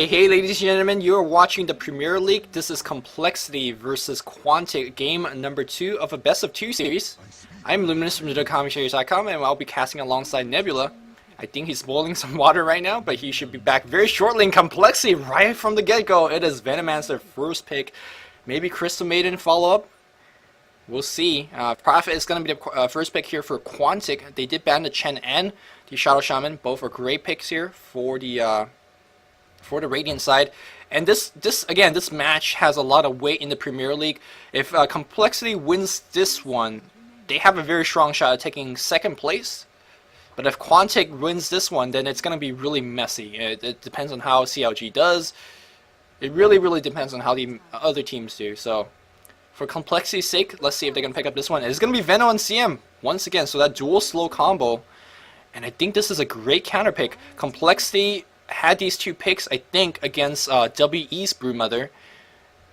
Hey, ladies and gentlemen, you're watching the Premier League. This is Complexity versus Quantic, game number 2 of a best of 2 series. I'm Luminous from ThePremierLeague.com, and I'll be casting alongside Nebula. I think he's boiling some water right now, but he should be back very shortly in Complexity right from the get-go. It is Venomancer first pick. Maybe Crystal Maiden follow up. We'll see. Prophet is going to be the first pick here for Quantic. They did ban the Chen and the Shadow Shaman. Both are great picks here for the Radiant side. And this match has a lot of weight in the Premier League. If Complexity wins this one, they have a very strong shot at taking second place. But if Quantic wins this one, then it's going to be really messy. It depends on how CLG does. It really depends on how the other teams do. So for Complexity's sake, let's see if they can pick up this one. It's going to be Veno and CM once again, so that dual slow combo. And I think this is a great counter pick. Complexity had these two picks, I think, against WE's Brewmother.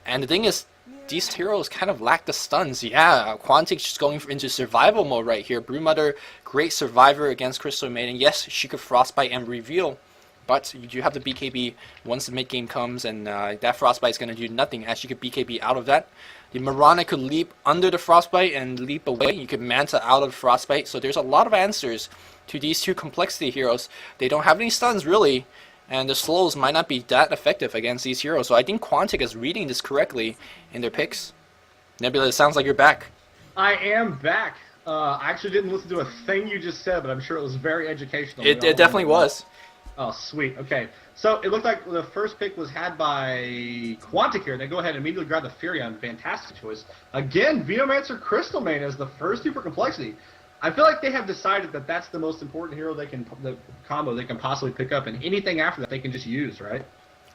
And the thing is, these heroes kind of lack the stuns. Yeah, Quantic's just going into survival mode right here. Brewmother, great survivor against Crystal Maiden. Yes, she could Frostbite and reveal, but you do have the BKB once the mid game comes, and that Frostbite is going to do nothing as she could BKB out of that. The Mirana could leap under the Frostbite and leap away. You could Manta out of Frostbite. So there's a lot of answers to these two Complexity heroes. They don't have any stuns really, and the slows might not be that effective against these heroes. So I think Quantic is reading this correctly in their picks. Nebula, it sounds like you're back. I am back. I actually didn't listen to a thing you just said, but I'm sure it was very educational. It definitely was. Oh, sweet. Okay. So it looked like the first pick was had by Quantic here. They go ahead and immediately grab the Furion. Fantastic choice. Again, Venomancer Crystal Maiden as the first two for Complexity. I feel like they have decided that that's the most important hero the combo they can possibly pick up, and anything after that they can just use, right?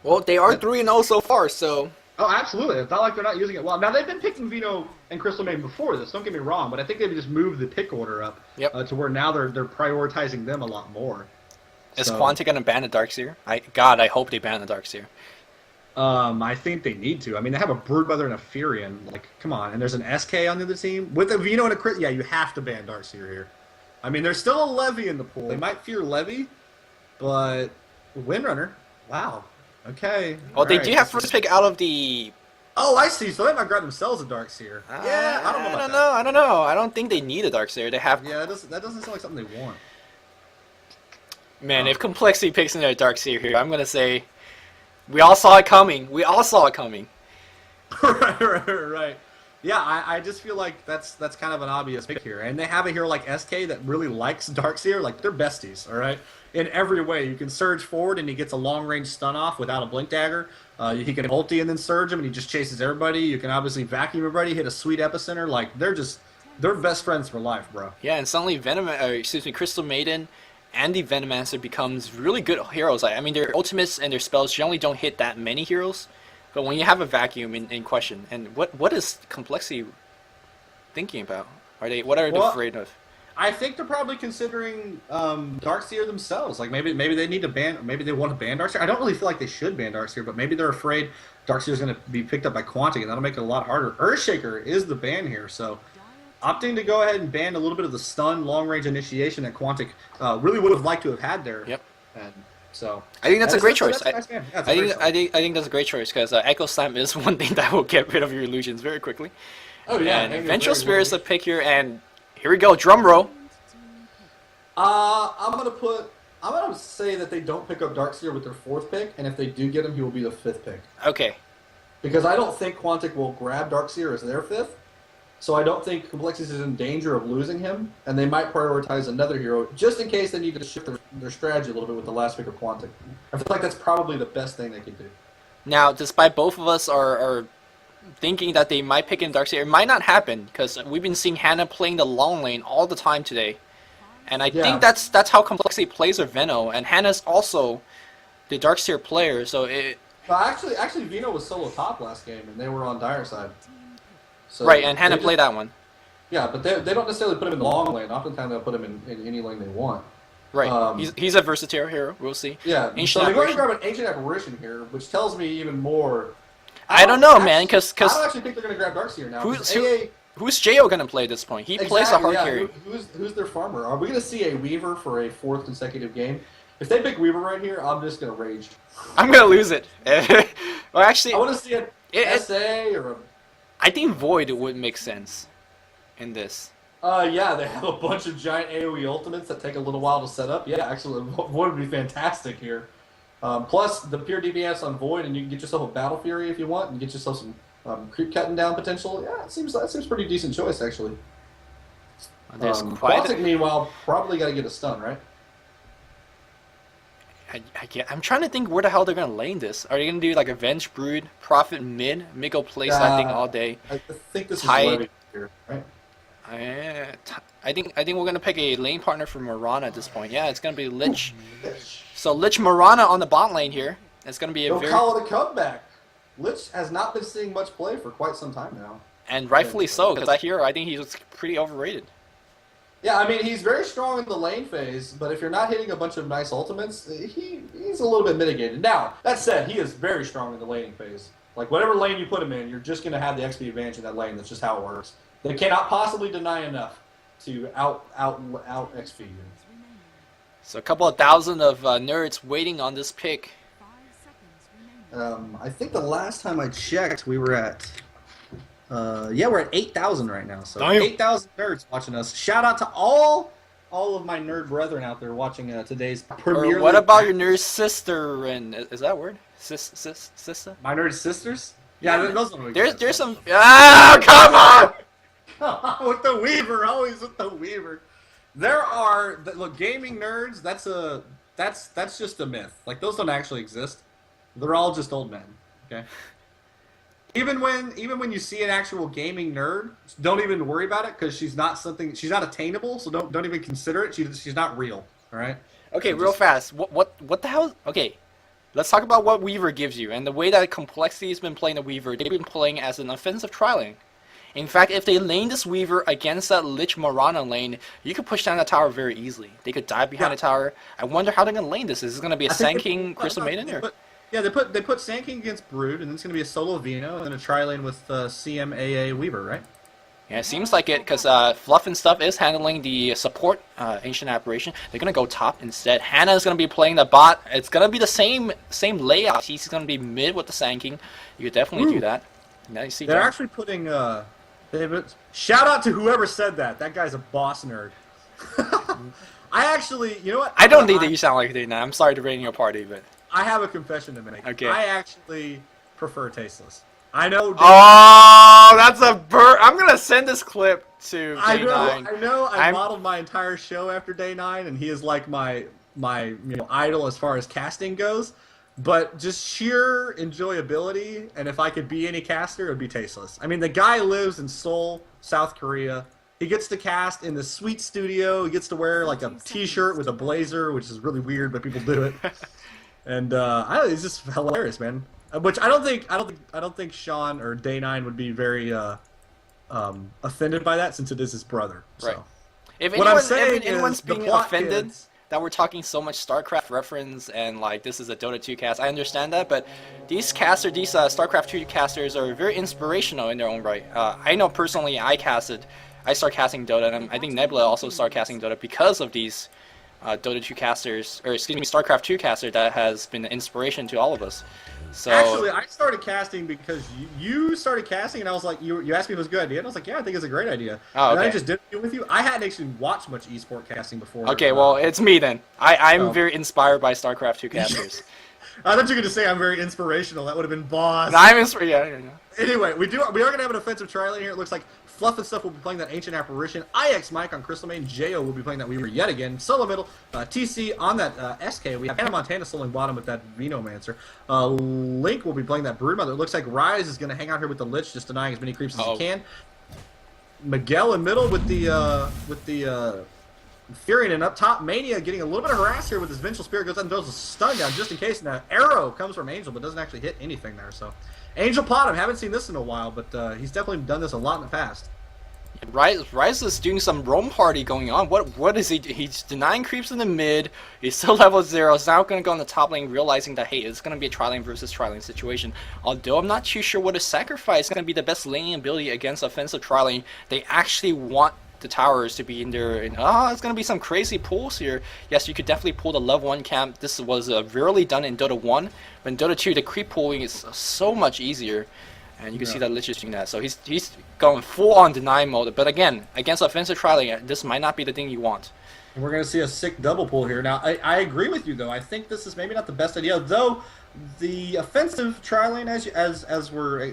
Well, they are 3-0 so far, so... Oh, absolutely. It's not like they're not using it well. Now, they've been picking Veno and Crystal Maiden before this, don't get me wrong, but I think they've just moved the pick order up to where now they're prioritizing them a lot more. Is Quantic going to ban the Darkseer? I hope they ban the Darkseer. I think they need to. I mean, they have a Broodmother and a Furion. Like, come on. And there's an SK on the other team. With a Veno and a Crit, yeah, you have to ban Darkseer here. I mean, there's still a Levy in the pool. They might fear Levy, but Windrunner, wow. Okay. Well, they do have first pick out of the... Oh, I see. So they might grab themselves a Darkseer. Yeah, I don't know about that. I don't know. I don't think they need a Darkseer. They have... Yeah, that doesn't sound like something they want. Man, if Complexity picks in their Darkseer here, I'm going to say... We all saw it coming. We all saw it coming. Right. Yeah, I just feel like that's kind of an obvious pick here. And they have a hero like SK that really likes Darkseer. Like, they're besties, all right? In every way. You can surge forward and he gets a long-range stun off without a Blink Dagger. He can ulti and then surge him and he just chases everybody. You can obviously vacuum everybody, hit a sweet epicenter. Like, they're best friends for life, bro. Yeah, and suddenly Crystal Maiden and the Venomancer becomes really good heroes. I mean, their ultimates and their spells generally don't hit that many heroes, but when you have a vacuum in question, and what is Complexity thinking about? What are they afraid of? I think they're probably considering Darkseer themselves. Like maybe they need to ban, maybe they want to ban Darkseer. I don't really feel like they should ban Darkseer, but maybe they're afraid Darkseer is going to be picked up by Quantic, and that'll make it a lot harder. Earthshaker is the ban here, so opting to go ahead and ban a little bit of the stun long-range initiation that Quantic really would have liked to have had there. Yep. And so I think that's a great choice. That's a nice I think that's a great choice because Echo Slam is one thing that will get rid of your illusions very quickly. Oh yeah. And Vengeful Spirit is the pick here, and here we go, drum roll. I'm gonna say that they don't pick up Darkseer with their 4th pick, and if they do get him, he will be the 5th pick. Okay. Because I don't think Quantic will grab Darkseer as their 5th. So I don't think Complexity is in danger of losing him, and they might prioritize another hero just in case they need to shift their strategy a little bit with the last pick of Quantic. I feel like that's probably the best thing they can do. Now, despite both of us are thinking that they might pick in Darkseer, it might not happen because we've been seeing Hannah playing the long lane all the time today, and I think that's how Complexity plays with Veno, and Hannah's also the Darkseer player, so it. Well, actually, Veno was solo top last game, and they were on Dire side. So right, and Hannah played that one. Yeah, but they don't necessarily put him in the long lane. Oftentimes they'll put him in any lane they want. Right, he's a versatile hero. We'll see. Yeah, so they're going to grab an Ancient Apparition here, which tells me even more. I don't know, man, because I don't actually think they're going to grab Darkseer now. Who's Jo going to play at this point? He plays a hard carry. Who's their farmer? Are we going to see a Weaver for a 4th consecutive game? If they pick Weaver right here, I'm just gonna rage. I'm gonna lose it. Well, actually, I want to see an SA or a. I think Void would make sense in this. Yeah, they have a bunch of giant AoE ultimates that take a little while to set up. Yeah, actually, Void would be fantastic here. Plus, the pure DPS on Void, and you can get yourself a Battle Fury if you want, and get yourself some creep cutting down potential. Yeah, that seems pretty decent choice actually. There's quite. Quantic, meanwhile, probably got to get a stun, right? I'm trying to think where the hell they're gonna lane this. Are they gonna do like Avenge Brood, Prophet mid, Miko place that thing all day? I think this Tide. is Levy here, right? I think we're gonna pick a lane partner for Mirana at this point. Yeah, it's gonna be Lich. So Lich Mirana on the bot lane here. It's gonna be a Don't call it a comeback. Lich has not been seeing much play for quite some time now. and rightfully so, because I think he's pretty overrated. Yeah, I mean, he's very strong in the lane phase, but if you're not hitting a bunch of nice ultimates, he's a little bit mitigated. Now, that said, he is very strong in the laning phase. Like, whatever lane you put him in, you're just going to have the XP advantage in that lane. That's just how it works. They cannot possibly deny enough to out XP you. So a couple of thousand of nerds waiting on this pick. I think the last time I checked, we were at... yeah, we're at 8,000 right now. So Damn. 8,000 nerds watching us. Shout out to all of my nerd brethren out there watching today's Premier Or what League. about your nerd sister? And is that a word? Sister? My nerd sisters? Yeah, those don't make sense. There's some. Ah, come on! With the Weaver, always with the Weaver. There are look, gaming nerds. That's just a myth. Like, those don't actually exist. They're all just old men. Okay. Even when you see an actual gaming nerd, don't even worry about it because she's not attainable. So don't even consider it. She's not real. All right. Okay, So real just- fast. What the hell? Okay, let's talk about what Weaver gives you and the way that Complexity has been playing the Weaver. They've been playing as an offensive tri-lane. In fact, if they lane this Weaver against that Lich Mirana lane, you could push down the tower very easily. They could dive behind the tower. I wonder how they're gonna lane this. Is this gonna be a I Sand think King Crystal Maiden or? Yeah, they put Sand King against Brood, and then it's gonna be a solo Vino and then a tri lane with CMAA Weaver, right? Yeah, it seems like it because Fluff and stuff is handling the support Ancient Apparition. They're gonna go top instead. Hannah is gonna be playing the bot. It's gonna be the same layout. He's gonna be mid with the Sand King. You could definitely do that. Now you see They're actually putting shout out to whoever said that. That guy's a boss nerd. I actually, you know what? I don't think that you sound like it now. I'm sorry to rain your party, but I have a confession to make. Okay. I actually prefer Tasteless. I know. oh, that's a burr. I'm gonna send this clip to I Day know. 9. I know. I modeled my entire show after Day 9, and he is like my idol as far as casting goes. But just sheer enjoyability, and if I could be any caster, it would be Tasteless. I mean, the guy lives in Seoul, South Korea. He gets to cast in the sweet studio. He gets to wear like a T-shirt with a blazer, which is really weird, but people do it. And I don't know, it's just hilarious, man. Which I don't think Sean or Day 9 would be very offended by that, since it is his brother. So. Right. If What I'm saying anyone's is the being plot offended kids- that we're talking so much StarCraft reference and like this is a Dota 2 cast, I understand that, but these StarCraft 2 casters are very inspirational in their own right. I know personally I started casting Dota, and I think Nebula also started casting Dota because of these Dota 2 casters, or excuse me, StarCraft 2 caster that has been an inspiration to all of us. So Actually, I started casting because you started casting, and I was like, you asked me if it was a good idea, and I was like, yeah, I think it's a good idea. Oh, And okay. I just did it with you. I hadn't actually watched much esport casting before. okay, well it's me then. I'm Oh. very inspired by StarCraft 2 casters. I thought you were going to say I'm very inspirational. That would have been boss. I'm inspired. Yeah. Anyway, we are going to have an offensive tri-lane here. It looks like Fluff and stuff will be playing that Ancient Apparition. IX Mike on Crystal Main. Jo will be playing that Weaver yet again. Solo middle. TC on that SK. We have Hannah Montana soloing bottom with that Venomancer. Link will be playing that Broodmother. It looks like Rise is going to hang out here with the Lich, just denying as many creeps as he can. Miguel in middle with the Furion, and up top, Mania getting a little bit of harass here with his Vengeful Spirit, goes out and throws a stun down just in case. And an arrow comes from Angel, but doesn't actually hit anything there. So, Angel Potham, haven't seen this in a while, but he's definitely done this a lot in the past. Rise is doing some roam party going on. What is he? He's denying creeps in the mid. He's still level 0. He's now going to go on the top lane, realizing that hey, it's going to be a tri-lane versus tri-lane situation. Although I'm not too sure what his sacrifice is going to be the best laning ability against offensive tri-lane. They actually want the towers to be in there, and it's gonna be some crazy pulls here. Yes, you could definitely pull the level 1 camp. This was rarely done in Dota 1, but in Dota 2 the creep pulling is so much easier, and you can see that Lich is doing that. So he's going full on deny mode, but again, against offensive trialing, this might not be the thing you want. And we're going to see a sick double pull here. Now, I agree with you, though. I think this is maybe not the best idea, though. The offensive tri-lane, as we're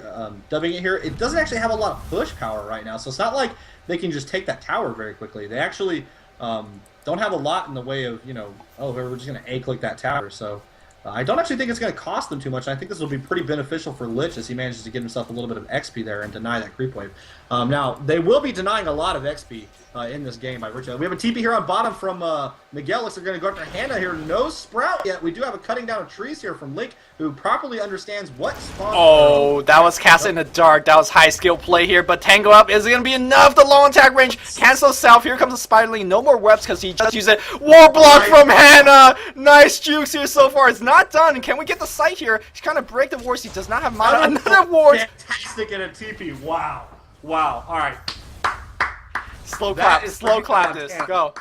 dubbing it here, it doesn't actually have a lot of push power right now. So it's not like they can just take that tower very quickly. They actually don't have a lot in the way of, we're just going to A-click that tower. So I don't actually think it's going to cost them too much. I think this will be pretty beneficial for Lich as he manages to get himself a little bit of XP there and deny that creep wave. Now, they will be denying a lot of XP in this game by virtue. We have a TP here on bottom from Miguel. Looks like they're going to go after Hannah here. No Sprout yet. We do have a cutting down of trees here from Link, who properly understands what spawn. Oh, that was cast in the dark. That was high skill play here, but Tango Up is going to be enough. The long attack range. Cancel South. Here comes the Spiderling. No more webs because he just used it. Wall block from Hannah. Nice jukes here so far. It's not done. Can we get the sight here? He's trying to break the wards. He does not have mana. Another ward. Fantastic in a TP. Wow. Wow. All right. Slow clap this. Go.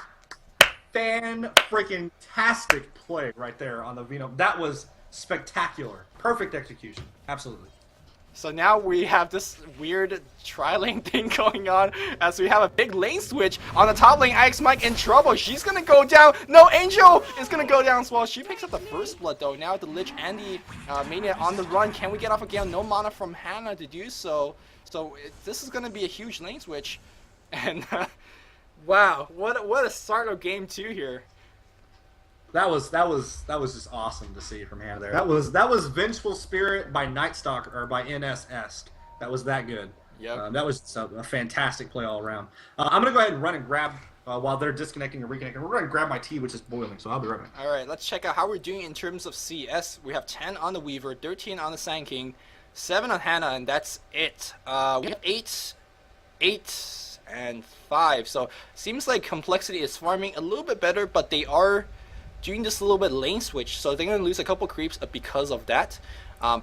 Fan-freaking-tastic play right there on the Vino. That was spectacular. Perfect execution. Absolutely. So now we have this weird tri-lane thing going on as we have a big lane switch on the top lane. Ix Mike in trouble. She's going to go down. No, Angel is going to go down as well. She picks up the first blood though. Now the Lich and the Mania on the run. Can we get off again? No mana from Hannah to do so. So this is going to be a huge lane switch. And wow, what a start of game 2 here. That was just awesome to see from Hannah there. That was Vengeful Spirit by Nightstalker or by NS-esque. That was that good. Yep. That was a fantastic play all around. I'm gonna go ahead and run and grab while they're disconnecting and reconnecting. We're gonna grab my tea, which is boiling, so I'll be right back. All right, let's check out how we're doing in terms of CS. We have 10 on the Weaver, 13 on the Sand King, 7 on Hannah, and that's it. We have 8 and 5. So seems like Complexity is farming a little bit better, but they are doing this a little bit lane switch, so they're gonna lose a couple creeps because of that.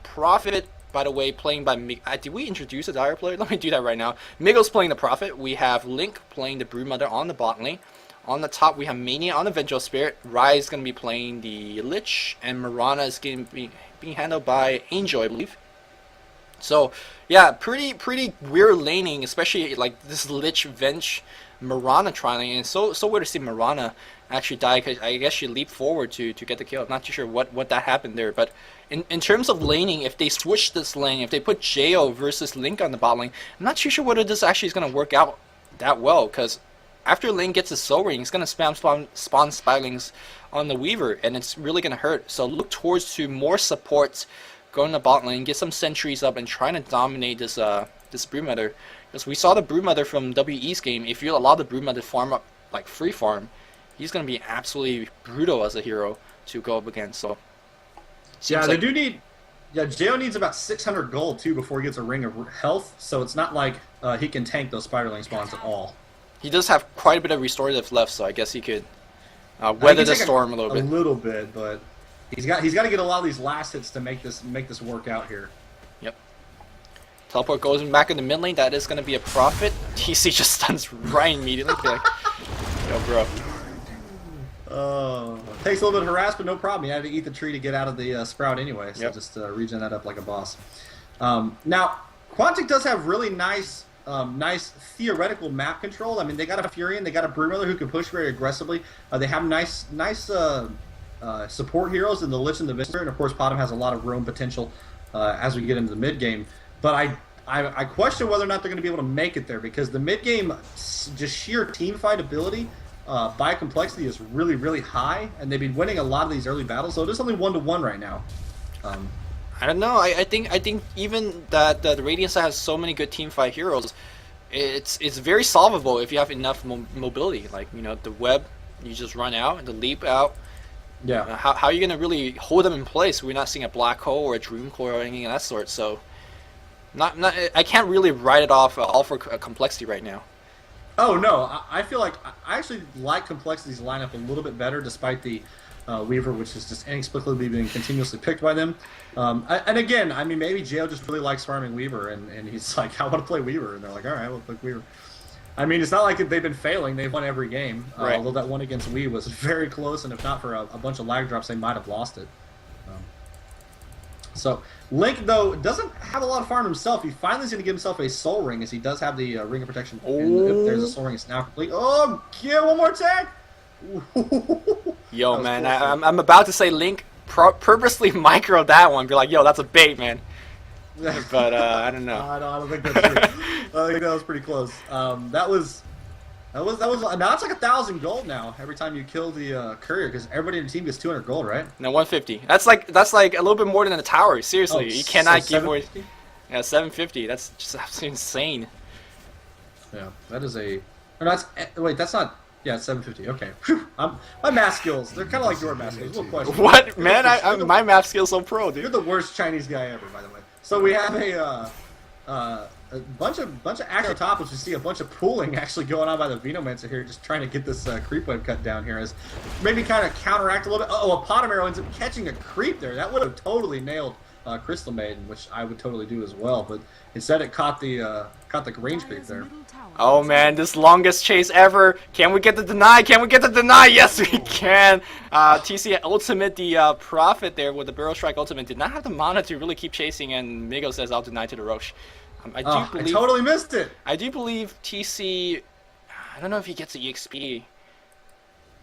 Prophet, by the way, playing by did we introduce a Dire player? Let me do that right now. Miggle's playing the Prophet. We have Link playing the Broodmother on the bot lane. On the top, we have Mania on the Vengeful Spirit. Rai is gonna be playing the Lich, and Mirana is being handled by Angel, I believe. So yeah, pretty weird laning, especially like this Lich Venge Mirana trialing, and so weird to see Mirana actually die because I guess she leaped forward to get the kill. I'm not too sure what that happened there, but in terms of laning, if they switch this lane, if they put Jo versus Link on the bot lane, I'm not too sure whether this actually is going to work out that well, because after Link gets his soul ring, he's going to spawn Spirelings on the Weaver, and it's really going to hurt. So look towards to more support. Go in the bot lane, get some sentries up, and trying to dominate this Broodmother. Because we saw the Broodmother from WE's game. If you allow the Broodmother to farm up like free farm, he's gonna be absolutely brutal as a hero to go up against. So yeah, they do need. Yeah, Jo needs about 600 gold too before he gets a ring of health. So it's not like he can tank those Spiderling spawns at all. He does have quite a bit of restorative left, so I guess he could weather the storm a little bit. A little bit, but. He's got to get a lot of these last hits to make this work out here. Yep. Teleport goes back in the mid lane. That is going to be a Prophet. TC just stuns right immediately. Like, yo, bro. Takes a little bit of harass, but no problem. You had to eat the tree to get out of the sprout anyway, so just regen that up like a boss. Now, Quantic does have really nice theoretical map control. I mean, they got a Furion, they got a Broodmother who can push very aggressively. They have nice support heroes in the Lich and the Visper, and of course Potom has a lot of roam potential as we get into the mid game. But I question whether or not they're going to be able to make it there, because the mid game just sheer team fight ability by Complexity is really high, and they've been winning a lot of these early battles. So it is only 1-1 right now. I don't know. I think even that the Radiant side has so many good team fight heroes. It's very solvable if you have enough mobility. Like the web, you just run out and the leap out. Yeah. How are you gonna really hold them in place? We're not seeing a black hole or a dream core or anything of that sort. So, I can't really write it off all for Complexity right now. Oh no, I feel like I actually like Complexity's lineup a little bit better, despite the Weaver, which is just inexplicably being continuously picked by them. And again, I mean, maybe Jo just really likes farming Weaver, and he's like, I want to play Weaver, and they're like, all right, we'll pick Weaver. I mean, it's not like they've been failing. They've won every game. Right. Although that one against Wii was very close, and if not for a bunch of lag drops, they might have lost it. So Link, though, doesn't have a lot of farm himself. He finally is going to give himself a Soul Ring, as he does have the Ring of Protection. And if there's a Soul Ring, it's now complete. Oh, yeah, one more attack! Yo, man, I'm about to say Link purposely microed that one. Be like, yo, that's a bait, man. But I don't know. I don't think that's true. I think that was pretty close. That was now it's like 1,000 gold now every time you kill the courier, because everybody in the team gets 200 gold, right? No, 150. That's like a little bit more than a tower. Seriously, you cannot so give away. 750? Yeah, 750. That's just absolutely insane. Yeah, that is a. Or that's wait, that's not. Yeah, it's 750. Okay, Whew. My math skills—they're kind of like your math skills. Little question. What, man? My math skills so pro, dude. You're the worst Chinese guy ever, by the way. So we have a bunch of action top, which you see a bunch of pooling actually going on by the Venomancer here, just trying to get this creep wave cut down here, as maybe kind of counteract a little bit. Oh, a Potomero ends up catching a creep there. That would have totally nailed Crystal Maiden, which I would totally do as well, but instead it caught the range creep there. Oh man, this longest chase ever. Can we get the deny? Can we get the deny? Yes, we can. TC ultimate the Prophet there with the Barrel Strike ultimate. Did not have the mana to really keep chasing, and Migo says I'll deny to the Roche. I totally missed it. I do believe TC. I don't know if he gets the EXP.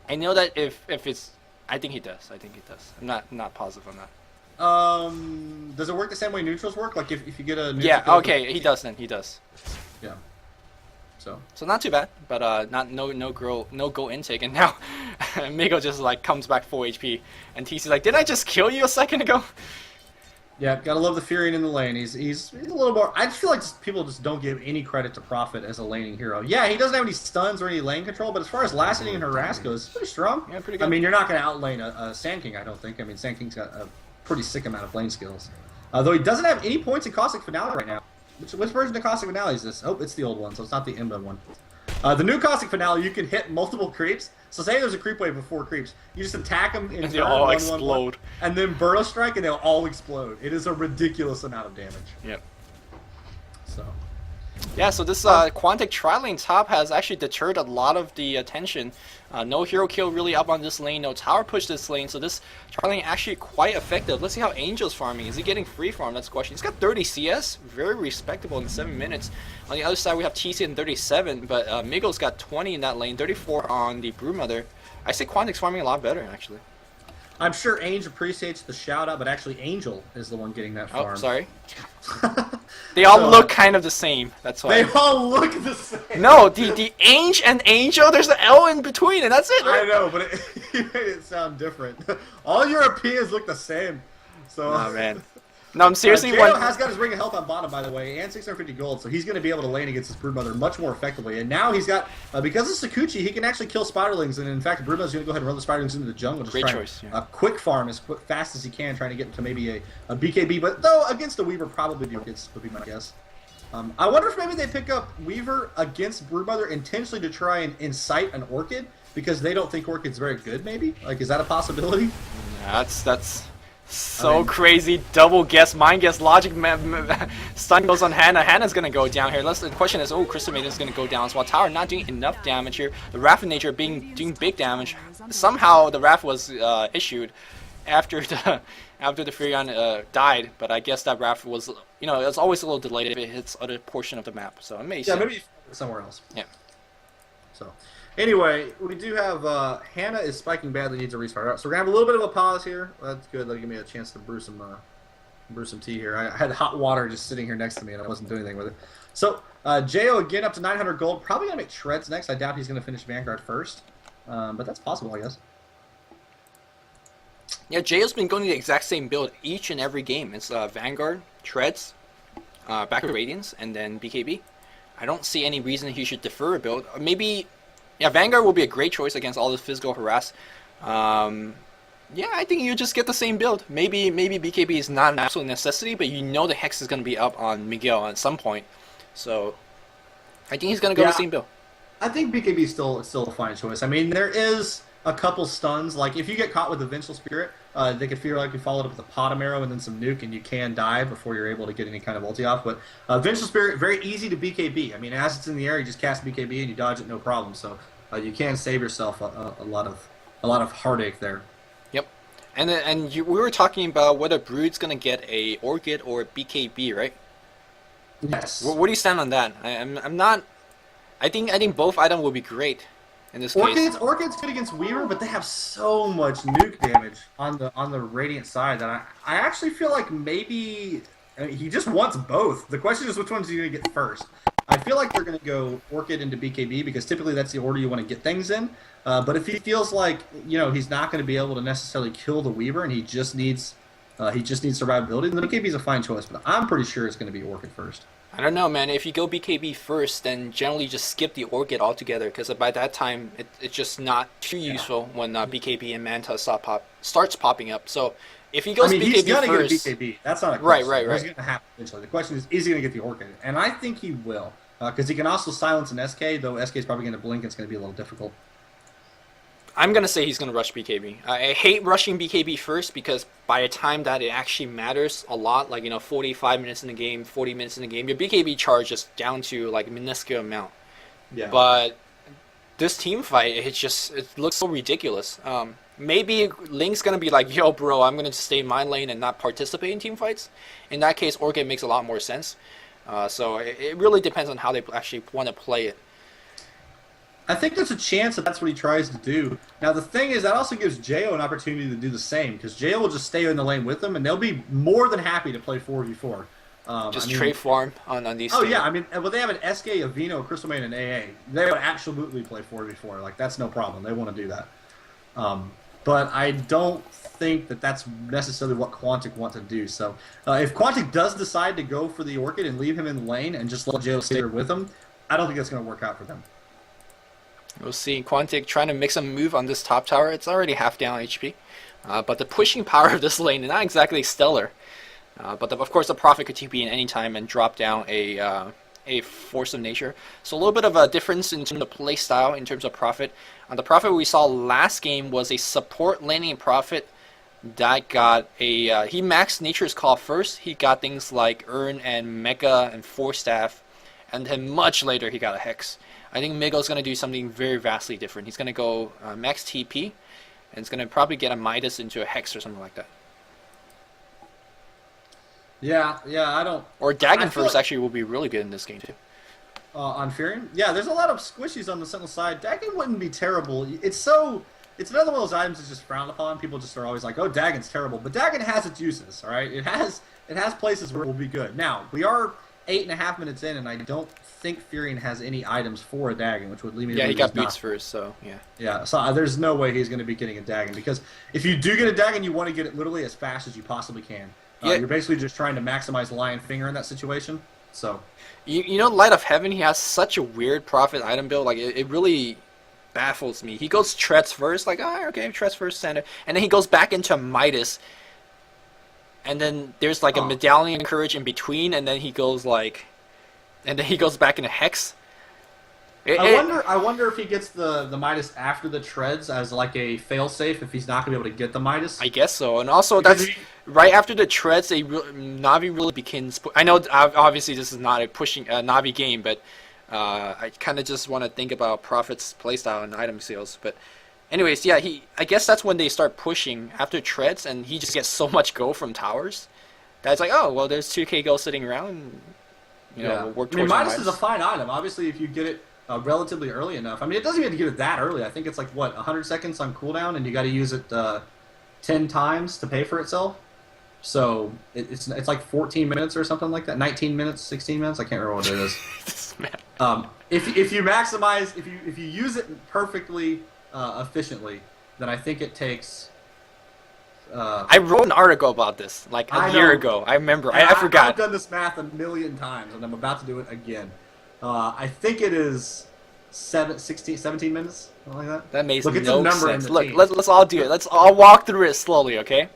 I know that if it's, I think he does. I think he does. I'm not positive on that. Does it work the same way neutrals work? Like if you get a neutral yeah, okay, he does then. He does. Yeah. So not too bad, but no goal intake, and now Migo just like comes back full HP, and TC's like, didn't I just kill you a second ago? Yeah, gotta love the Furion in the lane. He's a little more. I just feel like people just don't give any credit to Prophet as a laning hero. Yeah, he doesn't have any stuns or any lane control, but as far as last hitting and harass goes, he's pretty strong. Yeah, pretty good. I mean, you're not gonna outlane a Sand King, I don't think. I mean, Sand King's got a pretty sick amount of lane skills. Though he doesn't have any points in Caustic Finale right now. Which version of Caustic Finale is this? Oh, it's the old one, so it's not the Emblem one. The new Caustic Finale, you can hit multiple creeps. So say there's a creep wave of 4 creeps. You just attack them in and they all explode. And then Burrow Strike, and they'll all explode. It is a ridiculous amount of damage. Yep. So. Yeah, so this Quantic tri-lane top has actually deterred a lot of the attention. No hero kill really up on this lane, no tower push this lane, so this tri-lane actually quite effective. Let's see how Angel's farming. Is he getting free farm? That's the question. He's got 30 CS, very respectable in 7 minutes. On the other side, we have TC in 37, but Migo's got 20 in that lane, 34 on the Brewmother. I say Quantic's farming a lot better, actually. I'm sure Angel appreciates the shout out, but actually Angel is the one getting that farm. Oh, sorry. They all look kind of the same. That's why. They all look the same. No, the Angel and Angel, there's an L in between, and that's it, right? I know, but you made it sound different. All Europeans look the same. So. Oh, man. No, I'm seriously. Jado has got his Ring of Health on bottom, by the way, and 650 gold, so he's going to be able to lane against his Broodmother much more effectively. And now he's got, because of Sakuchi, he can actually kill Spiderlings, and in fact, Broodmother's going to go ahead and run the Spiderlings into the jungle. Just Great choice. Yeah. Quick farm as fast as he can, trying to get to maybe a BKB, but though against the Weaver, probably the Orchids would be my guess. I wonder if maybe they pick up Weaver against Broodmother intentionally to try and incite an Orchid, because they don't think Orchid's very good, maybe? Like, is that a possibility? Yeah, that's so crazy. Double guess, mind guess, logic. Stun goes on Hannah. Hannah's gonna go down here. The question is, oh, Crystal Maiden's gonna go down as well. Tower not doing enough damage here. The Wrath of Nature doing big damage. Somehow the Wrath was issued after the Furion died, but I guess that Wrath was, it's always a little delayed if it hits other portion of the map. So it may. Yeah, maybe somewhere else. Yeah. So. Anyway, we do have Hannah is spiking badly, needs a restart. Right, so we're gonna have a little bit of a pause here. That's good. That'll give me a chance to brew some tea here. I had hot water just sitting here next to me, and I wasn't doing anything with it. So Jo again up to 900 gold. Probably gonna make Shreds next. I doubt he's gonna finish Vanguard first, but that's possible, I guess. Yeah, Jayo's been going the exact same build each and every game. It's Vanguard, Shreds, back to Radiance, and then BKB. I don't see any reason he should defer a build. Maybe. Yeah, Vanguard will be a great choice against all this physical harass. Yeah, I think you just get the same build. Maybe BKB is not an absolute necessity, but the Hex is going to be up on Miguel at some point. So, I think he's going to go the same build. I think BKB is still a fine choice. I mean, there is a couple stuns. Like, if you get caught with the Vengeful Spirit, They could feel like you followed up with a Potom Arrow and then some nuke, and you can die before you're able to get any kind of ulti off. But Vengeful Spirit, very easy to BKB. I mean, as it's in the air, you just cast BKB and you dodge it, no problem. So you can save yourself a lot of heartache there. Yep. And we were talking about whether Brood's gonna get a Orchid or a BKB, right? Yes. Where do you stand on that? I'm not. I think both items will be great in this case. Orchid's good against Weaver, but they have so much nuke damage on the Radiant side that I actually feel like maybe he just wants both. The question is which one's he going to get first. I feel like they're going to go Orchid into BKB because typically that's the order you want to get things in. But if he feels like he's not going to be able to necessarily kill the Weaver and he just needs survivability, then BKB is a fine choice. But I'm pretty sure it's going to be Orchid first. I don't know, man. If you go BKB first, then generally just skip the Orchid altogether, because by that time it's just not too useful when BKB and Manta starts popping up. So if he goes BKB he's gonna first, get a BKB. That's not a question. Right. It's going to happen eventually. The question is he going to get the Orchid? And I think he will, because he can also silence an SK. Though SK is probably going to blink, it's going to be a little difficult. I'm going to say he's going to rush BKB. I hate rushing BKB first because by the time that it actually matters a lot, like 45 minutes in the game, 40 minutes in the game, your BKB charge is down to like a minuscule amount. Yeah. But this team fight, it looks so ridiculous. Maybe Link's going to be like, yo, bro, I'm going to stay in my lane and not participate in team fights. In that case, Orchid makes a lot more sense. So it really depends on how they actually want to play it. I think there's a chance that that's what he tries to do. Now, the thing is, that also gives Jo an opportunity to do the same, because Jo will just stay in the lane with them, and they'll be more than happy to play 4v4. Trade farm on these Oh, teams. yeah. I mean, well, they have an SK, a Vino, a Crystal Main, and AA. They would absolutely play 4v4. Like, that's no problem. They want to do that. But I don't think that that's necessarily what Quantic want to do. So, if Quantic does decide to go for the Orchid and leave him in the lane and just let Jo stay there with him, I don't think that's going to work out for them. We'll see. Quantic trying to make some move on this top tower. It's already half down HP. But the pushing power of this lane is not exactly stellar. But of course the Prophet could TP in any time and drop down a Force of Nature. So a little bit of a difference in terms of play style in terms of Prophet. The Prophet we saw last game was a support laning Prophet that got a... he maxed Nature's Call first. He got things like Urn and Mecha and Force Staff. And then much later he got a Hex. I think Migo's going to do something very vastly different. He's going to go max TP, and it's going to probably get a Midas into a Hex or something like that. Yeah, I don't... Or Dagon first actually will be really good in this game, too. On Furion? Yeah, there's a lot of squishies on the Sentinel side. Dagon wouldn't be terrible. It's another one of those items that's just frowned upon. People just are always like, oh, Dagon's terrible. But Dagon has its uses, all right? It has places where it will be good. Now, we are 8.5 minutes in, and I don't think Furion has any items for a Dagon, which would lead me to believe he got boots first, so yeah. Yeah, so there's no way he's going to be getting a Dagon, because if you do get a Dagon, you want to get it literally as fast as you possibly can. You're basically just trying to maximize Lion Finger in that situation. So, Light of Heaven, he has such a weird Prophet item build. Like it really baffles me. He goes Treads first, like okay, Treads first, standard, and then he goes back into Midas. And then there's like a Medallion Courage in between, and then he goes back into Hex. I wonder if he gets the Midas after the Treads as like a failsafe if he's not going to be able to get the Midas. I guess so. And also that's right after the Treads, Navi really begins... I know obviously this is not a pushing Navi game, but I kind of just want to think about Prophet's playstyle and item sales. But anyways, yeah, I guess that's when they start pushing after Treads, and he just gets so much go from towers. That's like, oh, well, there's 2k go sitting around, and, we'll work towards Midas is a fine item. Obviously, if you get it relatively early enough. I mean, it doesn't even have to get it that early. I think it's like, 100 seconds on cooldown, and you got to use it 10 times to pay for itself. So it's like 14 minutes or something like that. 19 minutes, 16 minutes. I can't remember what it is. If you maximize, if you use it perfectly efficiently, then I think it takes. I wrote an article about this like a year ago. I remember. I forgot. I've done this math a million times, and I'm about to do it again. I think it is 17 minutes, something like that. That makes Look, no sense. Look, let's all do it. Let's all walk through it slowly, okay?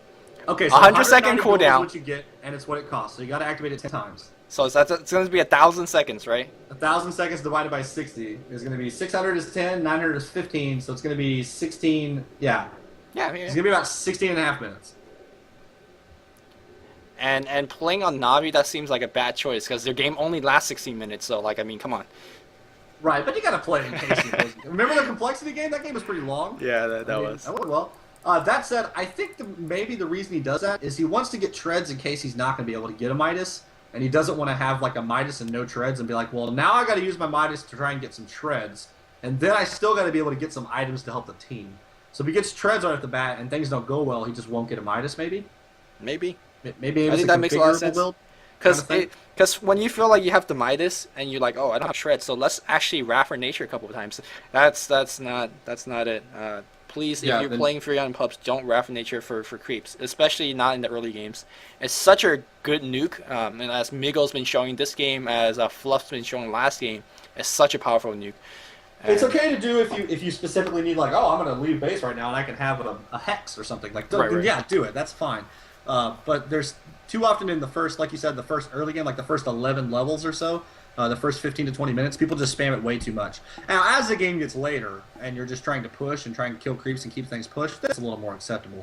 Okay, so 100-second cooldown. Is what you get, and it's what it costs. So you got to activate it 10 times. So it's going to be 1,000 seconds, right? 1,000 seconds divided by 60 is going to be 600 is 10, 900 is 15, so it's going to be 16. Yeah. Yeah, It's gonna be about 16.5 minutes. And playing on Navi, that seems like a bad choice because their game only lasts 16 minutes. So like, I mean, come on. Right, but you gotta play it in case you lose. Remember the complexity game? That game was pretty long. Yeah, that was. That went well. That said, I think maybe the reason he does that is he wants to get treads in case he's not going to be able to get a Midas, and he doesn't want to have like a Midas and no treads and be like, well, now I got to use my Midas to try and get some treads, and then I still got to be able to get some items to help the team. So if he gets treads right at the bat and things don't go well, he just won't get a Midas, maybe? Maybe. Maybe I think that makes a lot of sense. Because when you feel like you have the Midas and you're like, oh, I don't have treads, so let's actually wrap for nature a couple of times. That's not it. Please, if you're playing Fury on pubs, don't wrap for nature for creeps, especially not in the early games. It's such a good nuke, and as Migo's been showing this game, as Fluff's been showing last game, it's such a powerful nuke. It's okay to do if you specifically need like, oh, I'm going to leave base right now and I can have a hex or something. Like, right. Yeah, do it. That's fine. But there's too often in the first, like you said, the first early game, like the first 11 levels or so, the first 15 to 20 minutes, people just spam it way too much. Now, as the game gets later and you're just trying to push and trying to kill creeps and keep things pushed, that's a little more acceptable.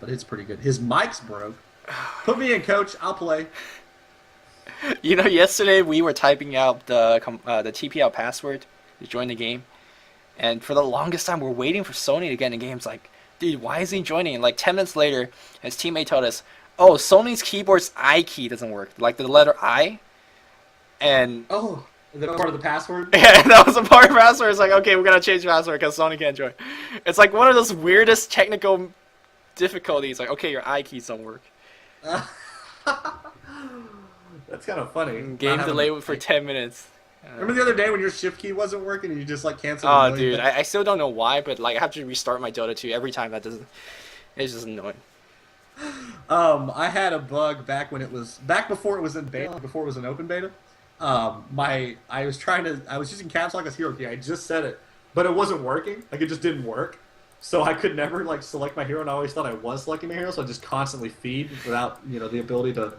But it's pretty good. His mic's broke. Put me in, coach. I'll play. You know, yesterday we were typing out the TPL password to join the game, and for the longest time we're waiting for Sony to get in the game. It's like, dude, why is he joining? And like 10 minutes later, his teammate told us, oh, Sony's keyboard's I key doesn't work, like the letter I. And oh, is that part of the password? Yeah, that was a part of the password. It's like, okay, we're gonna change the password because Sony can't join. It's like one of those weirdest technical difficulties. Like, okay, your I keys don't work. That's kind of funny. Game delayed for 10 minutes. Remember the other day when your shift key wasn't working and you just like canceled? Oh, dude, I still don't know why, but like I have to restart my Dota 2 every time. That doesn't. It's just annoying. I had a bug back before it was in beta, before it was an open beta. I was using caps lock as hero key. I just said it, but it wasn't working. Like it just didn't work. So I could never like select my hero, and I always thought I was selecting my hero. So I just constantly feed without the ability to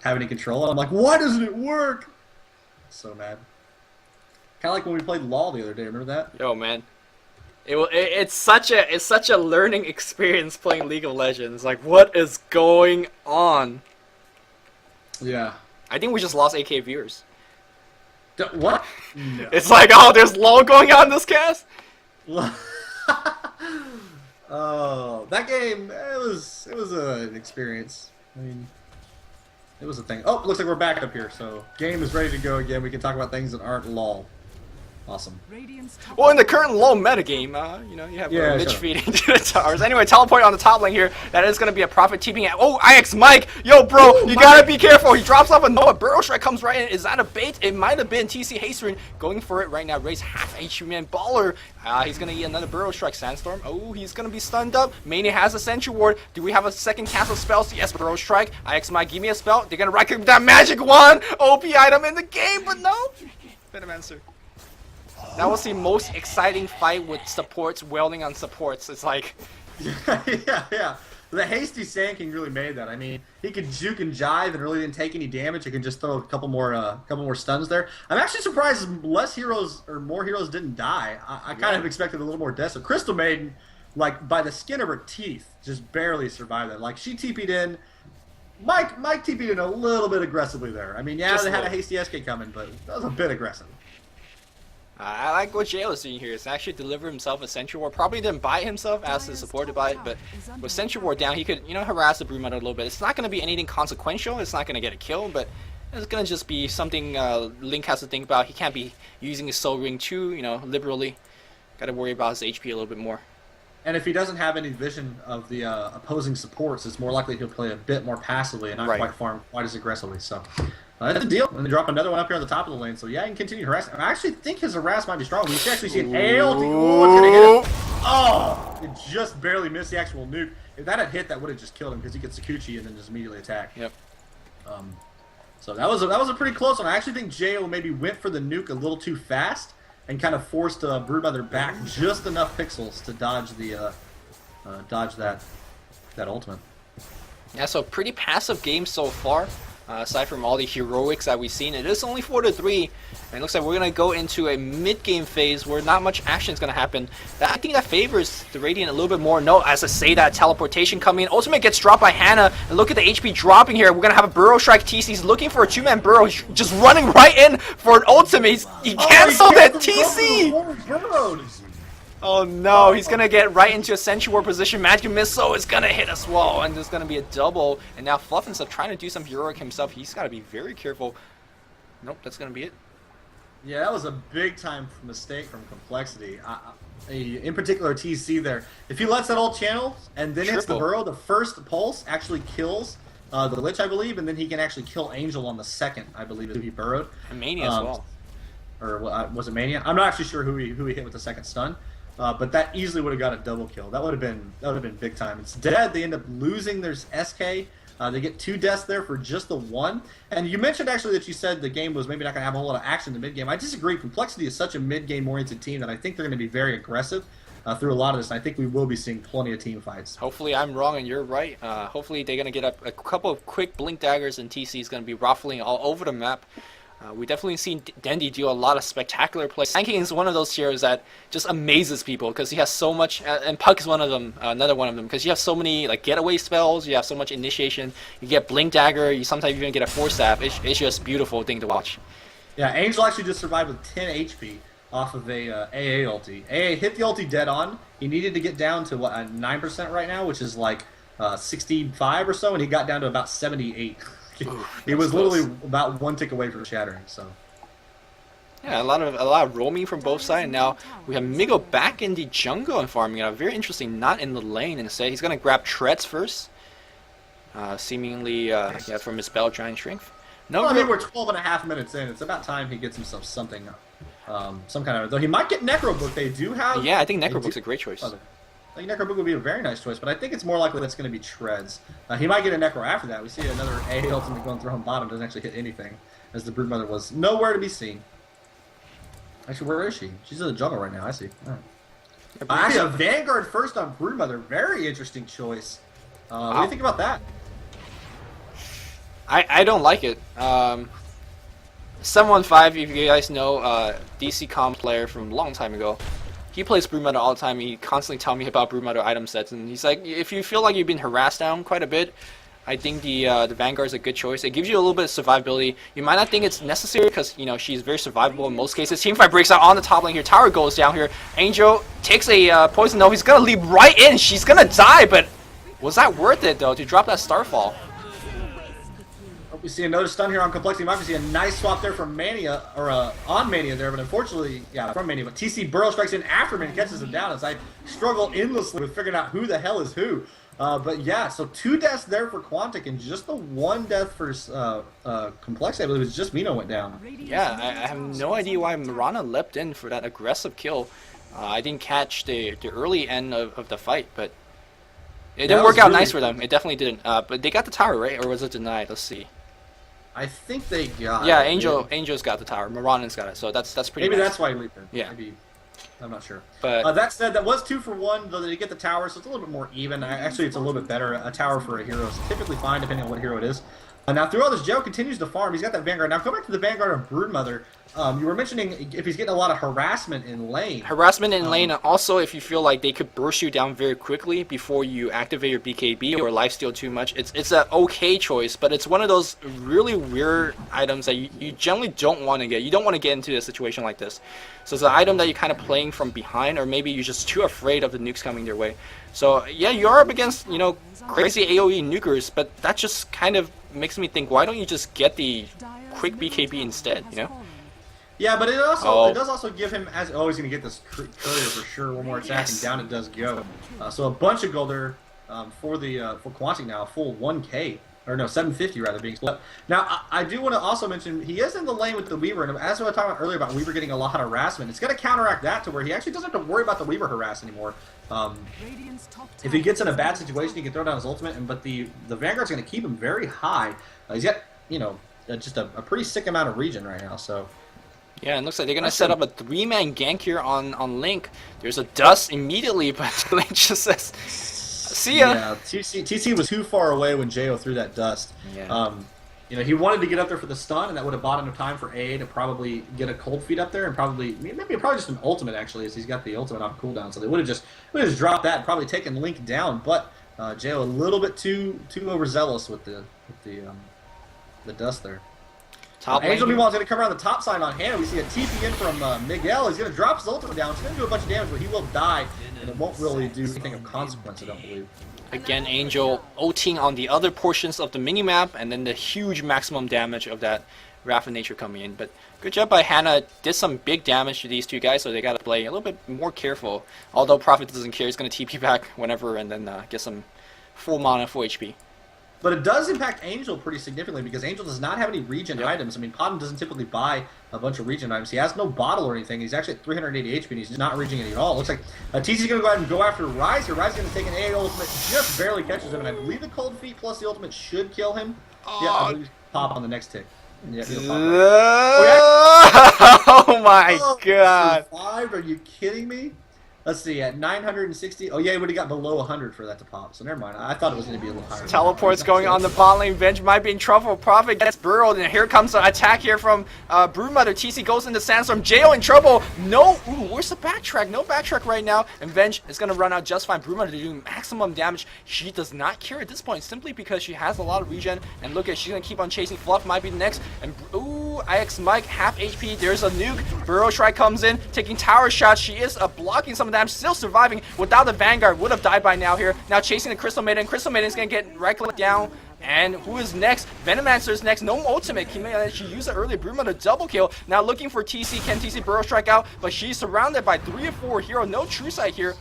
have any control. And I'm like, why doesn't it work? So mad. Kind of like when we played LoL the other day. Remember that? Yo, man. It's such a learning experience playing League of Legends. Like, what is going on? Yeah. I think we just lost AK viewers. What? No. It's like, oh, there's LoL going on in this cast? Oh, that game, it was an experience. I mean, it was a thing. Oh, looks like we're back up here, so game is ready to go again. We can talk about things that aren't LoL. Awesome. Well, in the current low metagame, you have Mitch feeding to the towers. Anyway, teleport on the top lane here. That is going to be a Prophet TPing at. Oh, IX Mike! Yo, bro, you got to be careful. He drops off a Noah. Burrow Strike comes right in. Is that a bait? It might have been. TC Hasterin going for it right now. Raise half HP, man. Baller. He's going to eat another Burrow Strike. Sandstorm. Oh, he's going to be stunned up. Mania has a Sentry Ward. Do we have a second cast of spells? Yes, Burrow Strike. IX Mike, give me a spell. They're going to rack him with that magic wand. OP item in the game, but no. Venomancer. That was the most exciting fight with supports welding on supports. It's like... yeah. The hasty Sand King really made that. I mean, he could juke and jive and really didn't take any damage. He can just throw a couple more stuns there. I'm actually surprised more heroes didn't die. I kind of expected a little more deaths. So Crystal Maiden, like, by the skin of her teeth, just barely survived that. Like, she TP'd in... Mike TP'd in a little bit aggressively there. I mean, yeah, they had a hasty SK coming, but that was a bit aggressive. I like what JL is doing here. It's actually deliver himself a Sentry Ward. Probably didn't buy it himself, asked his support to buy it, but with Sentry Ward down, he could, harass the Broodmother a little bit. It's not going to be anything consequential. It's not going to get a kill, but it's going to just be something Link has to think about. He can't be using his Soul Ring too, liberally. Got to worry about his HP a little bit more. And if he doesn't have any vision of the opposing supports, it's more likely he'll play a bit more passively and not quite farm quite as aggressively. So that's the deal. And they drop another one up here on the top of the lane. So yeah, he can continue harassing. I actually think his harass might be strong. We can actually see an AOT. Oh, it's going to hit him. Oh, it just barely missed the actual nuke. If that had hit, that would have just killed him because he gets Sakuchi and then just immediately attack. Yep. So that was a pretty close one. I actually think JO maybe went for the nuke a little too fast and kind of forced Broodmother back just enough pixels to dodge the that ultimate. Yeah, so pretty passive game so far. Aside from all the heroics that we've seen, it is only 4-3, and it looks like we're gonna go into a mid-game phase where not much action is gonna happen. I think that favors the Radiant a little bit more. No, as I say that, teleportation coming in. Ultimate gets dropped by Hannah, and look at the HP dropping here. We're gonna have a Burrow Strike. TC's looking for a 2-man Burrow, just running right in for an ultimate. He canceled it. TC. Oh no, he's gonna get right into a Sentry War position. Magic Missile is gonna hit as well, and there's gonna be a double. And now Fluff and stuff trying to do some heroic himself. He's gotta be very careful. Nope, that's gonna be it. Yeah, that was a big time mistake from Complexity. In particular, TC there. If he lets that all channel and then hits the Burrow, the first pulse actually kills the Lich, I believe, and then he can actually kill Angel on the second, I believe, if he burrowed. And Mania as well. Or was it Mania? I'm not actually sure who he hit with the second stun. But that easily would have got a double kill. That would have been big time. It's dead. They end up losing their SK. They get 2 deaths there for just the 1. And you mentioned actually that you said the game was maybe not going to have a whole lot of action in the mid game. I disagree. Complexity is such a mid game oriented team that I think they're going to be very aggressive through a lot of this. And I think we will be seeing plenty of team fights. Hopefully I'm wrong and you're right. Hopefully they're going to get a couple of quick blink daggers and TC is going to be ruffling all over the map. We definitely seen Dendi do a lot of spectacular plays. Tanking is one of those heroes that just amazes people because he has so much, and Puck is one of them, another one of them, because you have so many like getaway spells, you have so much initiation, you get Blink Dagger, you sometimes even get a Force Staff. It's just a beautiful thing to watch. Yeah, Angel actually just survived with 10 HP off of a AA ulti. AA hit the ulti dead on. He needed to get down to what, 9% right now, which is like 65 or so, and he got down to about 78. He was literally about 1 tick away from shattering. So yeah, a lot of roaming from both sides. Now we have Migo back in the jungle and farming it out. Very interesting, not in the lane instead. He's gonna grab Treads first, seemingly yeah, from his Bell Giant Strength. No, well, I mean we're 12.5 minutes in. It's about time he gets himself something, some kind of. Though he might get Necrobook. They do have. Yeah, I think Necrobook's a great choice. I think Necrobook would be a very nice choice, but I think it's more likely that's going to be Treads. He might get a Necro after that. We see another A ultimate going through home bottom, doesn't actually hit anything, as the Broodmother was nowhere to be seen. Actually, where is she? She's in the jungle right now, I see. Right. Actually, a Vanguard first on Broodmother, very interesting choice. What do you think about that? I don't like it. 715, if you guys know, DC Comp player from a long time ago. He plays Broodmother all the time. He constantly tells me about Broodmother item sets, and he's like, if you feel like you've been harassed down quite a bit, I think the Vanguard is a good choice. It gives you a little bit of survivability. You might not think it's necessary because you know she's very survivable in most cases. Teamfight breaks out on the top lane here. Tower goes down here. Angel takes a poison nova. He's gonna leap right in. She's gonna die, but was that worth it though to drop that Starfall? We see another stun here on Complexity. Might see a nice swap there from Mania, or on Mania there, but unfortunately, yeah, from Mania. But TC Burrow strikes in after Mania, catches him down as I struggle endlessly with figuring out who the hell is who. But yeah, so 2 deaths there for Quantic, and just the 1 death for Complexity. I believe it's just Mino went down. Yeah, I have no idea why Mirana leapt in for that aggressive kill. I didn't catch the early end of the fight, but it didn't work out nice for them. It definitely didn't. But they got the tower, right? Or was it denied? Let's see. I think they got yeah, it. Angel's got the tower. Mirana's got it, so that's pretty maybe nice. That's why he leaped in. Yeah. Maybe. I'm not sure. But that said, that was 2 for 1, though they get the tower, so it's a little bit more even. Actually, it's a little bit better. A tower for a hero is typically fine, depending on what hero it is. Now, through all this, Joe continues to farm. He's got that Vanguard. Now, go back to the Vanguard of Broodmother. You were mentioning if he's getting a lot of harassment in lane. Harassment in lane, and also if you feel like they could burst you down very quickly before you activate your BKB or lifesteal too much, it's an okay choice, but it's one of those really weird items that you generally don't want to get. You don't want to get into a situation like this. So it's an item that you're kind of playing from behind, or maybe you're just too afraid of the nukes coming their way. So yeah, you are up against, you know, crazy AoE nukers, but that just kind of makes me think, why don't you just get the quick BKB instead, you know? Yeah, but it does also give him, as he's going to get this courier for sure. One more attack and down it does go. So a bunch of gold there for Quantic now, a full 1K. Or no, 750 rather being split. Now, I do want to also mention, he is in the lane with the Weaver, and as I was talking about earlier about Weaver getting a lot of harassment, it's going to counteract that to where he actually doesn't have to worry about the Weaver harass anymore. If he gets in a bad situation, he can throw down his ultimate, but the Vanguard's going to keep him very high. He's got, you know, just a pretty sick amount of regen right now, so... Yeah, it looks like they're going to set up a 3-man gank here on Link. There's a dust immediately, but Link just says... See ya. Yeah, TC was too far away when Jo threw that dust. Yeah. You know, he wanted to get up there for the stun, and that would have bought enough time for AA to probably get a cold feet up there, and probably just an ultimate actually, as he's got the ultimate off cooldown. So they would have just dropped that and probably taken Link down. But Jayo a little bit too overzealous with the dust there. Angel meanwhile is going to come around the top side on Hannah. We see a TP in from Miguel. He's going to drop his ultimate down. It's going to do a bunch of damage, but he will die, and it won't really do anything of consequence, I don't believe. Again, Angel ulting on the other portions of the minimap, and then the huge maximum damage of that Wrath of Nature coming in. But good job by Hannah. Did some big damage to these two guys, so they got to play a little bit more careful. Although Prophet doesn't care, he's going to TP back whenever and then get some full mana, full HP. But it does impact Angel pretty significantly because Angel does not have any regen items. I mean, Podden doesn't typically buy a bunch of regen items. He has no bottle or anything. He's actually at 380 HP and he's not reging it at all. It looks like TC's going to go ahead and go after Rise here. Rise is going to take an AA ultimate, just barely catches him, and I believe the cold feet plus the ultimate should kill him. Yeah, I believe pop on the next tick. Yeah, oh my god. Survived? Are you kidding me? Let's see, at 960. Oh, yeah, he would have got below 100 for that to pop, so never mind. I thought it was going to be a little higher. Teleports going on the bot lane. Venge might be in trouble. Prophet gets burrowed, and here comes an attack here from Broodmother. TC goes into Sandstorm. Jayo in trouble. No, ooh, where's the backtrack? No backtrack right now, and Venge is going to run out just fine. Broodmother doing maximum damage. She does not care at this point, simply because she has a lot of regen, and look at, she's going to keep on chasing. Fluff might be the next, and ooh, IX Mike, half HP. There's a nuke. Burrow Strike comes in, taking tower shots. She is blocking some of them, still surviving. Without the Vanguard, would have died by now here. Now chasing the Crystal Maiden. Crystal Maiden's gonna get right-clicked down. And who is next? Venomancer is next. No ultimate. She used it earlier. Broodmother double kill. Now looking for TC. Can TC Burrow Strike out? But she's surrounded by 3 or 4 hero. No true sight here.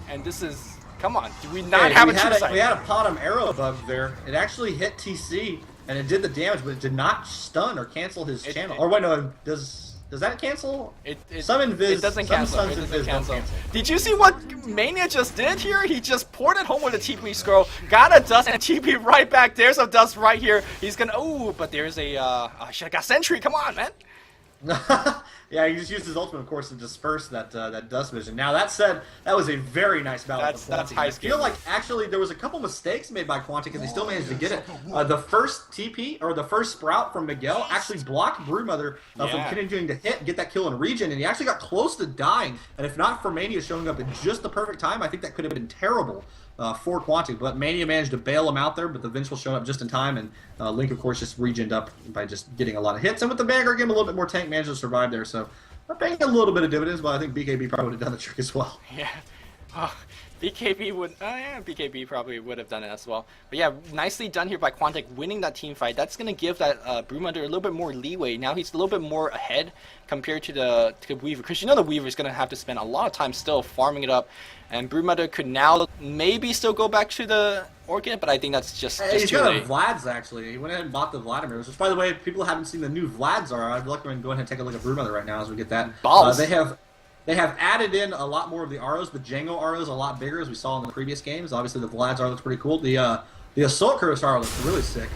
And this is... Come on. Do we not have a true sight? We had a Potom arrow bug there. It actually hit TC. And it did the damage, but it did not stun or cancel his channel. Or wait, no, does that cancel? Some invis. It doesn't cancel. It doesn't cancel. Did you see what Mania just did here? He just poured it home with a TP scroll, got a dust, and a TP right back. There's a dust right here. He's gonna. Oh, but there's a. Shit, I got Sentry. Come on, man. Yeah, he just used his ultimate, of course, to disperse that dust vision. Now, that said, that was a very nice battle. That's high skill. I feel like, actually, there was a couple mistakes made by Quantic, and they still managed to get it. The first TP, or the first Sprout from Miguel, actually blocked Broodmother from continuing to hit and get that kill in regen, and he actually got close to dying. And if not for Mania showing up at just the perfect time, I think that could have been terrible for Quantic. But Mania managed to bail him out there, but the Vince will show up just in time, and Link, of course, just regened up by just getting a lot of hits. And with the Vanguard game, a little bit more tank, managed to survive there. So, paying a little bit of dividends, but I think BKB probably would have done the trick as well. Yeah. Oh, BKB would, yeah, BKB probably would have done it as well. But yeah, nicely done here by Quantic, winning that team fight. That's going to give that Broodmother a little bit more leeway. Now he's a little bit more ahead compared to the Weaver, because you know the Weaver is going to have to spend a lot of time still farming it up. And Broodmother could now maybe still go back to the Orchid, but I think that's just too late. He's got a Vlad's, actually. He went ahead and bought the Vladimirs, which, by the way, if people haven't seen the new Vlads are, I'd recommend going ahead and take a look at Broodmother right now as we get that. Balls. They have added in a lot more of the Aros. The Django Aro is a lot bigger, as we saw in the previous games. Obviously, the Vlad's Aro looks pretty cool. The Assault Curse Aro looks really sick.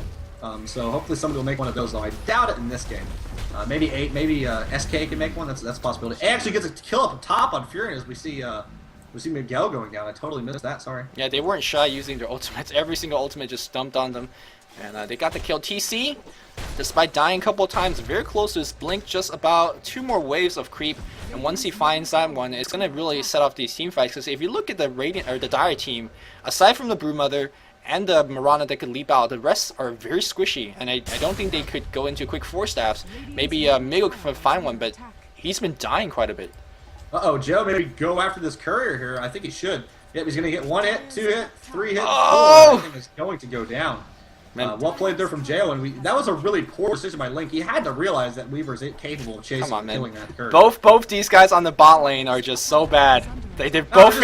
So hopefully somebody will make one of those, though. I doubt it in this game. Maybe SK can make one. That's a possibility. It actually gets a kill up top on Furion as we see Miguel going down. I totally missed that. Sorry. Yeah, they weren't shy using their ultimates. Every single ultimate just stumped on them. And they got the kill. TC, despite dying a couple of times, very close to his blink, just about 2 more waves of creep. And once he finds that one, it's going to really set off these team fights. Because if you look at the Radiant or the Dire team, aside from the Broodmother and the Mirana that could leap out, the rest are very squishy. And I don't think they could go into quick 4 staffs. Maybe Migo could find one, but he's been dying quite a bit. Uh-oh, Joe, maybe go after this courier here. I think he should. Yep, he's going to get 1 hit, 2 hit, 3 hit, 4. I think it's going to go down. Well played there from Jayo, and that was a really poor decision by Link. He had to realize that Weaver's capable of chasing and killing that courier. Both these guys on the bot lane are just so bad. They're both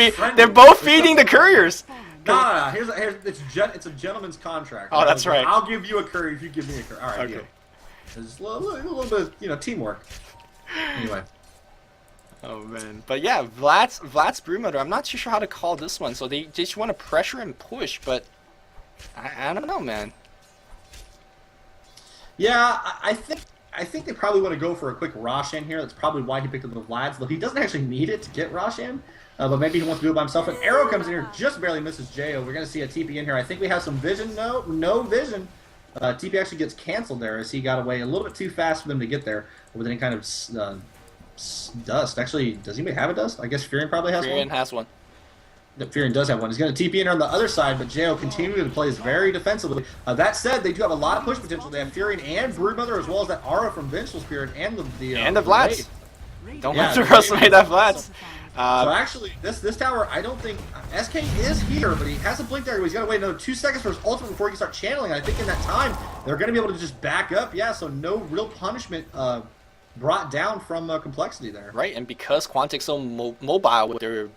feeding the couriers. No. It's a gentleman's contract. Oh, that's right. I'll give you a courier if you give me a courier. All right, okay. Deal. It's a little bit of, teamwork. Anyway. Oh man, but yeah, Vlad's Broodmother. I'm not too sure how to call this one. So they just want to pressure and push, but I don't know, man. Yeah, I think they probably want to go for a quick Roshan here. That's probably why he picked up the Vlads. Though he doesn't actually need it to get Roshan, but maybe he wants to do it by himself. An arrow comes in here, just barely misses Jayo. We're going to see a TP in here. I think we have some vision. No vision. TP actually gets canceled there as he got away a little bit too fast for them to get there with any kind of dust. Actually, does he have a dust? I guess Furion probably has one. Furion has one. Furion does have one. He's going to TP in on the other side, but Jo continuing to play very defensively. That said, they do have a lot of push potential. They have Furion and Broodmother, as well as that Aura from Vengeful Spirit and the Vlads. Don't underestimate that Vlads. So actually, this tower, I don't think SK is here, but he has a blink there. He's got to wait another 2 seconds for his ultimate before he can start channeling. I think in that time they're going to be able to just back up. Yeah, so no real punishment brought down from complexity there. Right, and because Quantic's so mobile with their,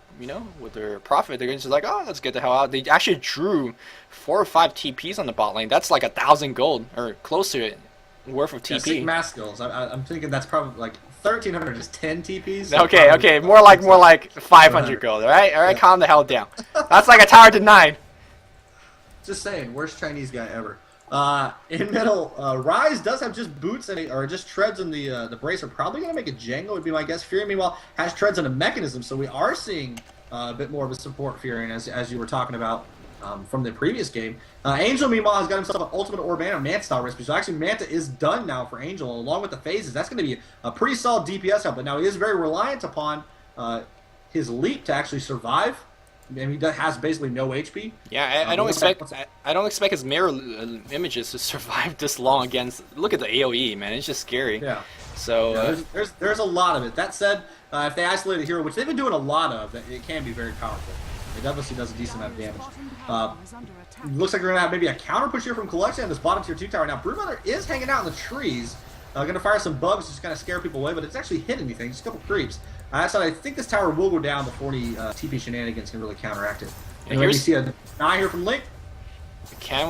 with their profit, they're just like, oh, let's get the hell out. They actually drew 4 or 5 TPs on the bot lane. That's like 1,000 gold or close to it worth of TP. Yeah, mass skills. I'm thinking that's probably like 1,300 is 10 TPs. Okay, more like 500 gold. All right, calm the hell down. That's like a tower to 9. Just saying, worst Chinese guy ever. In middle, Rise does have just boots or just treads in the bracer. Probably gonna make a Django would be my guess. Furion meanwhile has treads and a mechanism, so we are seeing a bit more of a support Furion as you were talking about from the previous game. Angel meanwhile has got himself an ultimate orb and a Manta style recipe. So actually Manta is done now for Angel along with the phases. That's going to be a pretty solid DPS help. But now he is very reliant upon his leap to actually survive. I mean, he has basically no HP. Yeah, I don't expect his mirror images to survive this long against. Look at the AOE, man. It's just scary. Yeah. So yeah, there's a lot of it. That said, if they isolate a hero, which they've been doing a lot of, it can be very powerful. It obviously does a decent amount of damage. Looks like we're going to have maybe a counter push here from Collection on this bottom tier 2 tower. Now, Broodmother is hanging out in the trees. Going to fire some bugs just kind of scare people away, but it's actually hit anything. Just a couple creeps. So I think this tower will go down before any TP shenanigans can really counteract it. And here you see a 9 here from Link.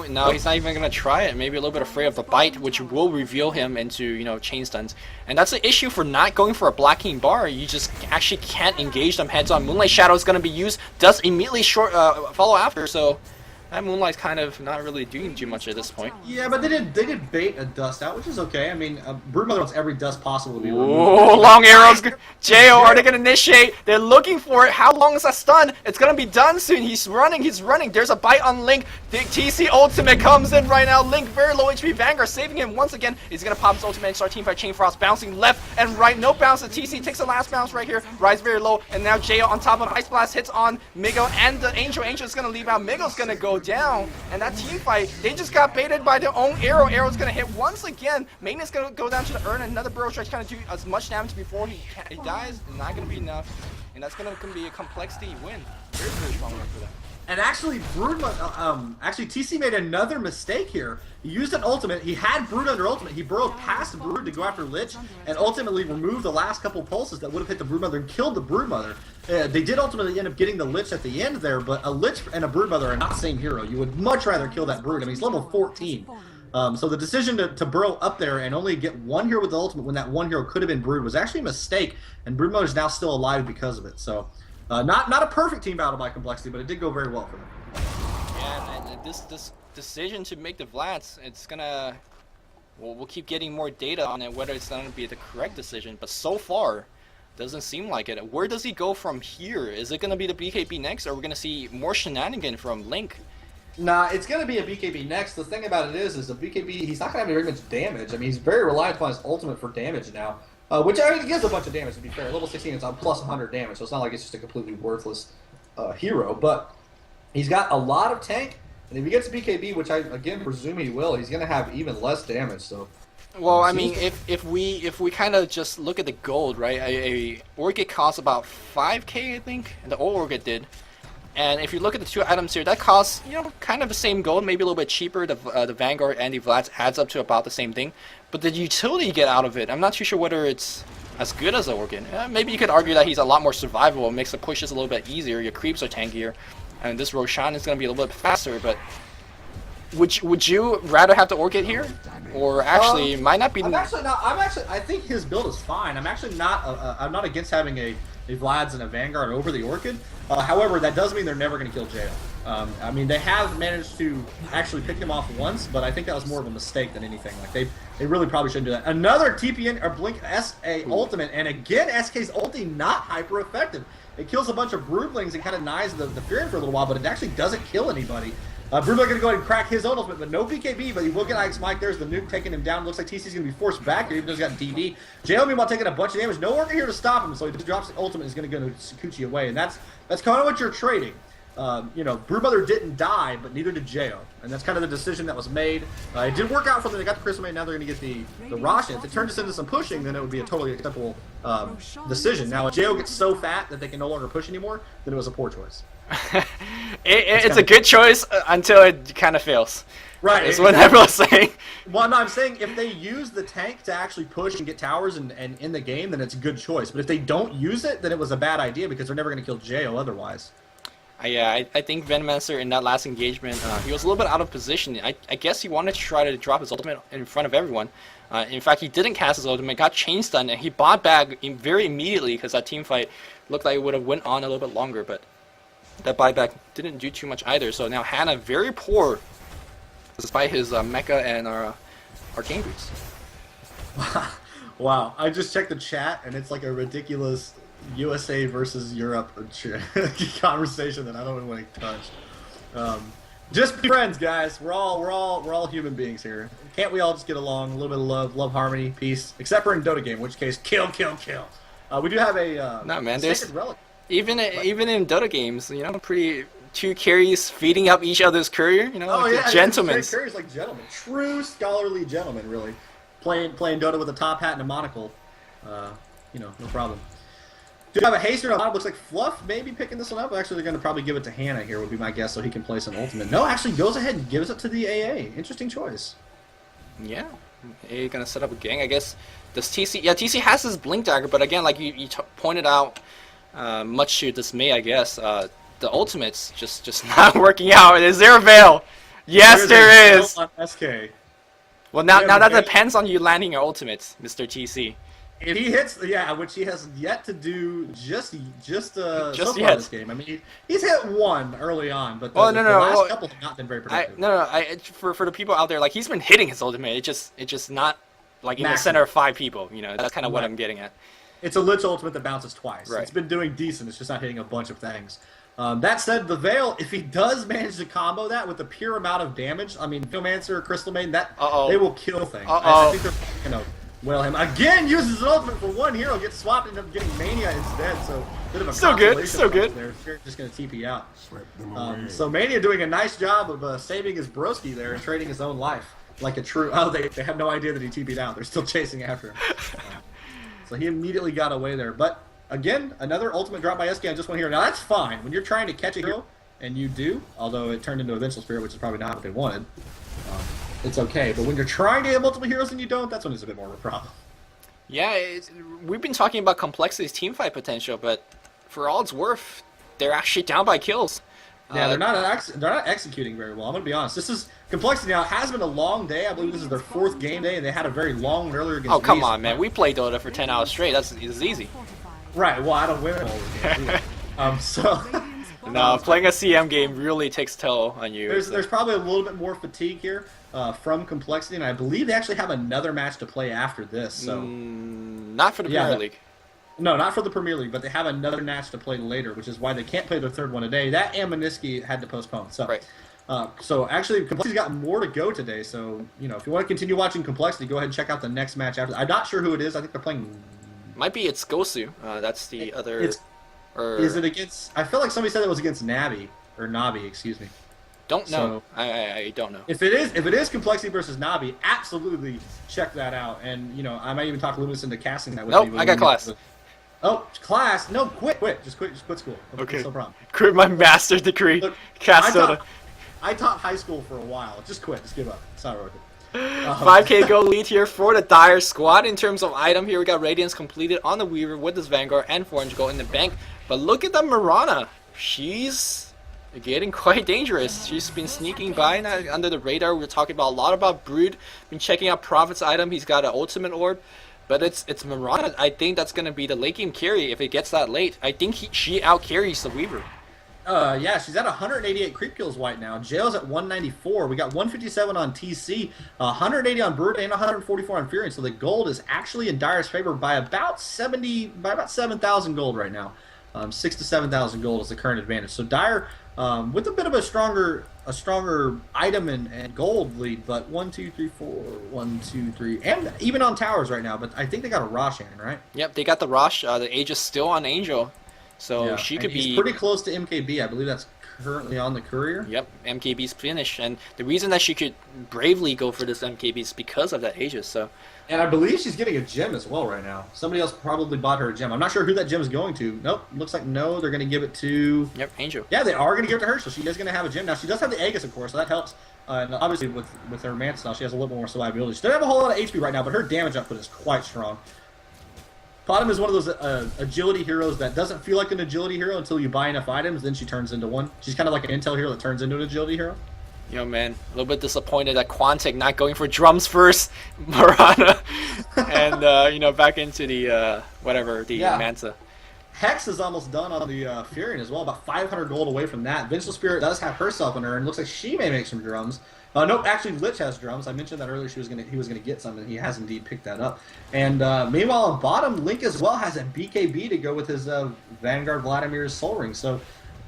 No, he's not even going to try it. Maybe a little bit afraid of the bite, which will reveal him into, chain stuns. And that's the issue for not going for a blocking bar. You just actually can't engage them heads on. Moonlight Shadow is going to be used, does immediately follow after, so that Moonlight's kind of not really doing too much at this point. Yeah, but they did bait a dust out, which is okay. I mean, Broodmother wants every dust possible to be removed. Oh, long arrows. Jo, are they going to initiate? They're looking for it. How long is that stun? It's going to be done soon. He's running. There's a bite on Link. The TC ultimate comes in right now. Link, very low HP. Vanguard saving him once again. He's going to pop his ultimate and start teamfight. Chain Frost bouncing left and right. No bounce. The TC takes the last bounce right here. Rise very low. And now Jo on top of Ice Blast hits on Migo and the Angel. Angel's going to leave out. Migo's going to go down. And that team fight, they just got baited by their own arrow. Arrow's going to hit once again. Maintenance going to go down to the urn. Another Burrow Strike trying to do as much damage before he dies. Not going to be enough. And that's going to be a complexity win. Very, very strong win for them. And actually, actually TC made another mistake here. He used an ultimate. He had Brood under ultimate. He burrowed past Brood to go after Lich, and ultimately removed the last couple pulses that would have hit the Broodmother and killed the Broodmother. They did ultimately end up getting the Lich at the end there, but a Lich and a Broodmother are not the same hero. You would much rather kill that Brood. I mean, he's level 14. So the decision to burrow up there and only get one hero with the ultimate when that one hero could have been Brood was actually a mistake, and Broodmother is now still alive because of it. So not a perfect team battle by Complexity, but it did go very well for them. Yeah, and this decision to make the Vlads, it's gonna, we'll keep getting more data on it, whether it's gonna be the correct decision, but so far doesn't seem like it. Where does he go from here? Is it gonna be the BKB next, or are we gonna see more shenanigans from Link? Nah, it's going to be a BKB next. The thing about it is the BKB, he's not going to have very much damage. I mean, he's very reliant upon his ultimate for damage now, which I mean, he gives a bunch of damage, to be fair. Level 16, it's on plus 100 damage, so it's not like it's just a completely worthless hero, but he's got a lot of tank, and if he gets BKB, which I, again, presume he will, he's going to have even less damage, so... Well, I mean, if we kind of just look at the gold, right, a Orchid costs about 5k, I think, and the old Orchid did. And if you look at the two items here, that costs, kind of the same gold, maybe a little bit cheaper. The Vanguard and the Vlads adds up to about the same thing. But the utility you get out of it, I'm not too sure whether it's as good as the Orchid. Maybe you could argue that he's a lot more survivable, makes the pushes a little bit easier, your creeps are tankier, and this Roshan is going to be a little bit faster, but would you rather have the Orchid here? Or actually, it might not be... I think his build is fine. I'm actually not, I'm not against having a Vlads and a Vanguard over the Orchid. However, that does mean they're never going to kill Jo. I mean, they have managed to actually pick him off once, but I think that was more of a mistake than anything. Like they really probably shouldn't do that. Another TPN or Blink SA ultimate, and again, SK's ulti not hyper effective. It kills a bunch of broodlings and kind of knives the Furion for a little while, but it actually doesn't kill anybody. Bruno going to go ahead and crack his own ultimate, but no BKB, but he will get Ike's Mike. There's the nuke taking him down. Looks like TC's going to be forced back here, even though he's got DD. JL meanwhile taking a bunch of damage. No worker here to stop him, so he just drops the ultimate and is going to go to Sakuchi away, and that's kind of what you're trading. You know, Brewmother didn't die, but neither did Jo, and that's kind of the decision that was made. It did work out for them. They got the Crystal Maid. Now they're going to get the Roshan. If it turns us into some pushing, then it would be a totally acceptable decision. Now, if Jo gets so fat that they can no longer push anymore, then it was a poor choice. It's a good choice until it kind of fails. Right. That's what everyone's saying. Well, no, I'm saying if they use the tank to actually push and get towers and in the game, then it's a good choice. But if they don't use it, then it was a bad idea because they're never going to kill Jo otherwise. Yeah, I think Venomancer in that last engagement, he was a little bit out of position. I guess he wanted to try to drop his ultimate in front of everyone. In fact, he didn't cast his ultimate, got chain stunned, and he bought back very immediately because that team fight looked like it would have went on a little bit longer, but that buyback didn't do too much either. So now Hannah very poor, despite his Mecha and Arcane Boots. Wow, I just checked the chat, and it's like a ridiculous USA versus Europe conversation that I don't even want to touch. Just be friends, guys. We're all human beings here. Can't we all just get along? A little bit of love, harmony, peace. Except for in Dota game, in which case, kill. We do have a no man. sacred There's relic. even in Dota games, you know, pretty two carries feeding up each other's courier. You know, like gentlemen. Carries like gentlemen, true scholarly gentlemen, really. Playing Dota with a top hat and a monocle. You know, no problem. Do you have a haster on bottom? Looks like Fluff maybe picking this one up. Actually, they're going to probably give it to Hannah here, would be my guess, so he can play some ultimate. No, actually goes ahead and gives it to the AA. Interesting choice. Yeah. AA going to set up a gang, I guess. Does TC... Yeah, TC has his Blink Dagger, but again, like you pointed out, much to dismay, I guess, the ultimate's just not working out. Is there a Veil? Yes, there is! On SK. Well, now that depends on you landing your ultimates, Mr. TC. If he hits, which he has yet to do just so far yet. this game. I mean, he's hit one early on, but the last couple have not been very productive. For the people out there, like, he's been hitting his ultimate. It's just not like in the center of 5 people. You know, that's kind of what I'm getting at. It's a Lich ultimate that bounces twice. Right. It's been doing decent. It's just not hitting a bunch of things. That said, the Veil, if he does manage to combo that with the pure amount of damage, I mean, Geomancer, Crystal Maiden, they will kill things. I think they're going to well him. Again, uses his ultimate for one hero, gets swapped, ends up getting Mania instead, so a bit of a so good. They're just going to TP out. So Mania doing a nice job of saving his broski there and trading his own life. Like a true... Oh, they have no idea that he TP'd out. They're still chasing after him. So he immediately got away there. But, again, another ultimate drop by SK on just one hero. Now, that's fine. When you're trying to catch a hero, and you do, although it turned into a Vengeful Spirit, which is probably not what they wanted, it's okay. But when you're trying to hit multiple heroes and you don't, that's when it's a bit more of a problem. Yeah, we've been talking about Complexity's teamfight potential, but for all it's worth, they're actually down by kills. Yeah, they're not executing very well. I'm gonna be honest. This is Complexity now. It has been a long day. I believe this is their 4th game day, and they had a very long one earlier against. Oh come on, man! We played Dota for 10 hours straight. It's easy. Right. Well, I don't win all the games. So. No, playing a CM game really takes toll on you. There's probably a little bit more fatigue here from Complexity, and I believe they actually have another match to play after this. So not for the Premier League. No, not for the Premier League, but they have another match to play later, which is why they can't play their 3rd one today. That and Meniski had to postpone. So, right. So actually, Complexity's got more to go today. So, you know, if you want to continue watching Complexity, go ahead and check out the next match after. I'm not sure who it is. I think they're playing. Might be it's Gosu. That's the other. Is it against? I feel like somebody said it was against Navi or Navi. Excuse me. Don't know. So, I don't know. If it is Complexity versus Navi, absolutely check that out. And you know, I might even talk Luminous into casting that with me. Nope, I got class. Oh, class! No, quit! Just quit school. Okay. No problem. Quit my master's degree. Look, Cast Dota. I taught high school for a while. Just quit. Just give up. It's not worth it. 5k gold lead here for the Dire squad. In terms of item here, we got Radiance completed on the Weaver with this Vanguard and 400 gold in the bank. But look at the Mirana. She's getting quite dangerous. She's been sneaking by under the radar. We're talking about a lot about Brood. Been checking out Prophet's item. He's got an ultimate orb. But it's Mirana. I think that's going to be the late game carry if it gets that late. I think she out carries the Weaver. Yeah, she's at 188 creep kills right now. Jail's at 194. We got 157 on TC, 180 on Brood, and 144 on Fury. So the gold is actually in Dire's favor by about 7,000 gold right now. 6 to 7,000 gold is the current advantage. So Dire, with a bit of a stronger item and gold lead, but 1, 2, 3, 4, 1, 2, 3, and even on towers right now. But I think they got a Roshan, right? Yep, they got the Rosh. The Aegis still on Angel, so Yeah. she And could he's be pretty close to MKB. I believe that's currently on the courier. Yep, MKB's finished, and the reason that she could bravely go for this MKB is because of that Aegis. So, And I believe she's getting a gem as well right now. Somebody else probably bought her a gem. I'm not sure who that gem is going to. Nope, looks like no. They're going to give it to. yep, Angel. Yeah, they are going to give it to her, so she is going to have a gem. Now, she does have the Aegis, of course, so that helps. And obviously, with her Mance now, she has a little more survivability. She doesn't have a whole lot of HP right now, but her damage output is quite strong. Bottom is one of those agility heroes that doesn't feel like an agility hero until you buy enough items, then she turns into one. She's kind of like an intel hero that turns into an agility hero. Yo, man, a little bit disappointed at Quantic not going for drums first, Marana, and back into the Manta. Hex is almost done on the Furion as well, about 500 gold away from that. Vengeful Spirit does have herself in her, and looks like she may make some drums. Nope, actually, Lich has drums. I mentioned that earlier. He was gonna get some, and he has indeed picked that up. And meanwhile, on bottom, Link as well has a BKB to go with his Vanguard Vladimir's Soul Ring. So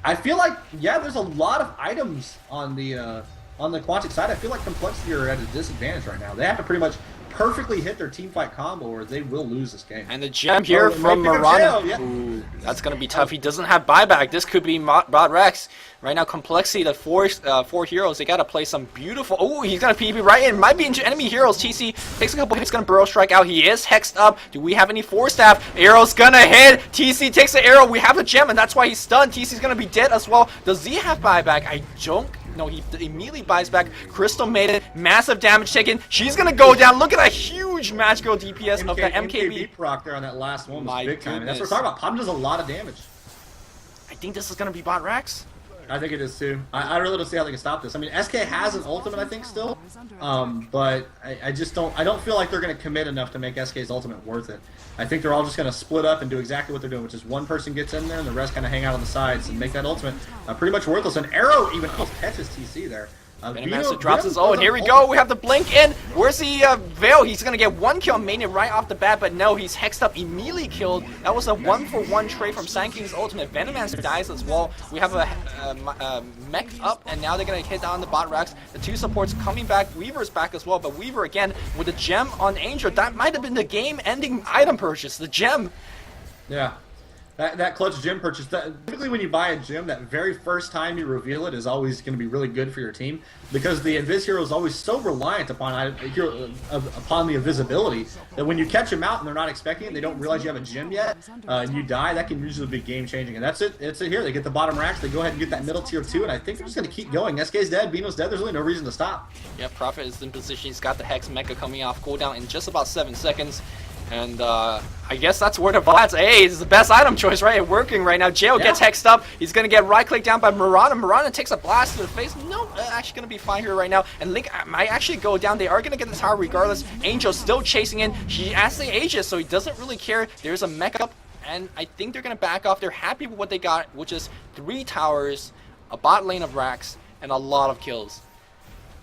I feel like, yeah, there's a lot of items on the Quantic side. I feel like Complexity are at a disadvantage right now. They have to pretty much perfectly hit their team fight combo or they will lose this game. And the gem here from Marana. Yeah. Ooh, that's going to be tough. He doesn't have buyback. This could be Bot Rex. Right now, Complexity, the four heroes, they got to play some beautiful... Oh, he's going to PvP right in. Might be into enemy heroes. TC takes a couple hits, going to Burrow Strike out. He is hexed up. Do we have any 4-staff? Arrow's going to hit. TC takes the arrow. We have a gem, and that's why he's stunned. TC's going to be dead as well. Does he have buyback? I don't... No, he immediately buys back. Crystal Maiden, massive damage taken. She's gonna go down. Look at that huge magical DPS of the MKB. proc there on that last one was My big time. And that's goodness. what we're talking about. Pom does a lot of damage. I think this is gonna be Bot Rex. I think it is too. I really don't see how they can stop this. I mean, SK has an ultimate, I think, still, but I just don't. I don't feel like they're going to commit enough to make SK's ultimate worth it. I think they're all just going to split up and do exactly what they're doing, which is one person gets in there and the rest kind of hang out on the sides and make that ultimate pretty much worthless. An arrow even almost catches TC there. Venomancer drops his ult, and here we go. We have the blink in. Where's the Veil? He's going to get one kill on Mania right off the bat, but no, he's hexed up, immediately killed. That was a 1-for-1 trade from Sanking's ultimate. Venomancer dies as well. We have a mech up, and now they're going to hit down the Bot Rex. The two supports coming back. Weaver's back as well, but Weaver again with a gem on Angel. That might have been the game-ending item purchase, the gem. Yeah. That clutch gem purchase, typically when you buy a gem, that very first time you reveal it is always going to be really good for your team because the Invis hero is always so reliant upon the invisibility that when you catch them out and they're not expecting it, they don't realize you have a gem yet, and you die, that can usually be game changing. And that's it. It's it here. They get the bottom racks, they go ahead and get that middle tier 2, and I think they're just going to keep going. SK's dead, Bino's dead, there's really no reason to stop. Yeah, Prophet is in position. He's got the Hex Mecha coming off cooldown in just about 7 seconds. And I guess that's where the Vlad's. Hey, this is the best item choice, right? Working right now. Jail gets hexed up. He's going to get right-clicked down by Marana. Marana takes a blast to the face. No, actually going to be fine here right now. And Link might actually go down. They are going to get the tower regardless. Angel's still chasing in. She has the Aegis, so he doesn't really care. There's a mech up, and I think they're going to back off. They're happy with what they got, which is 3 towers, a bot lane of racks, and a lot of kills.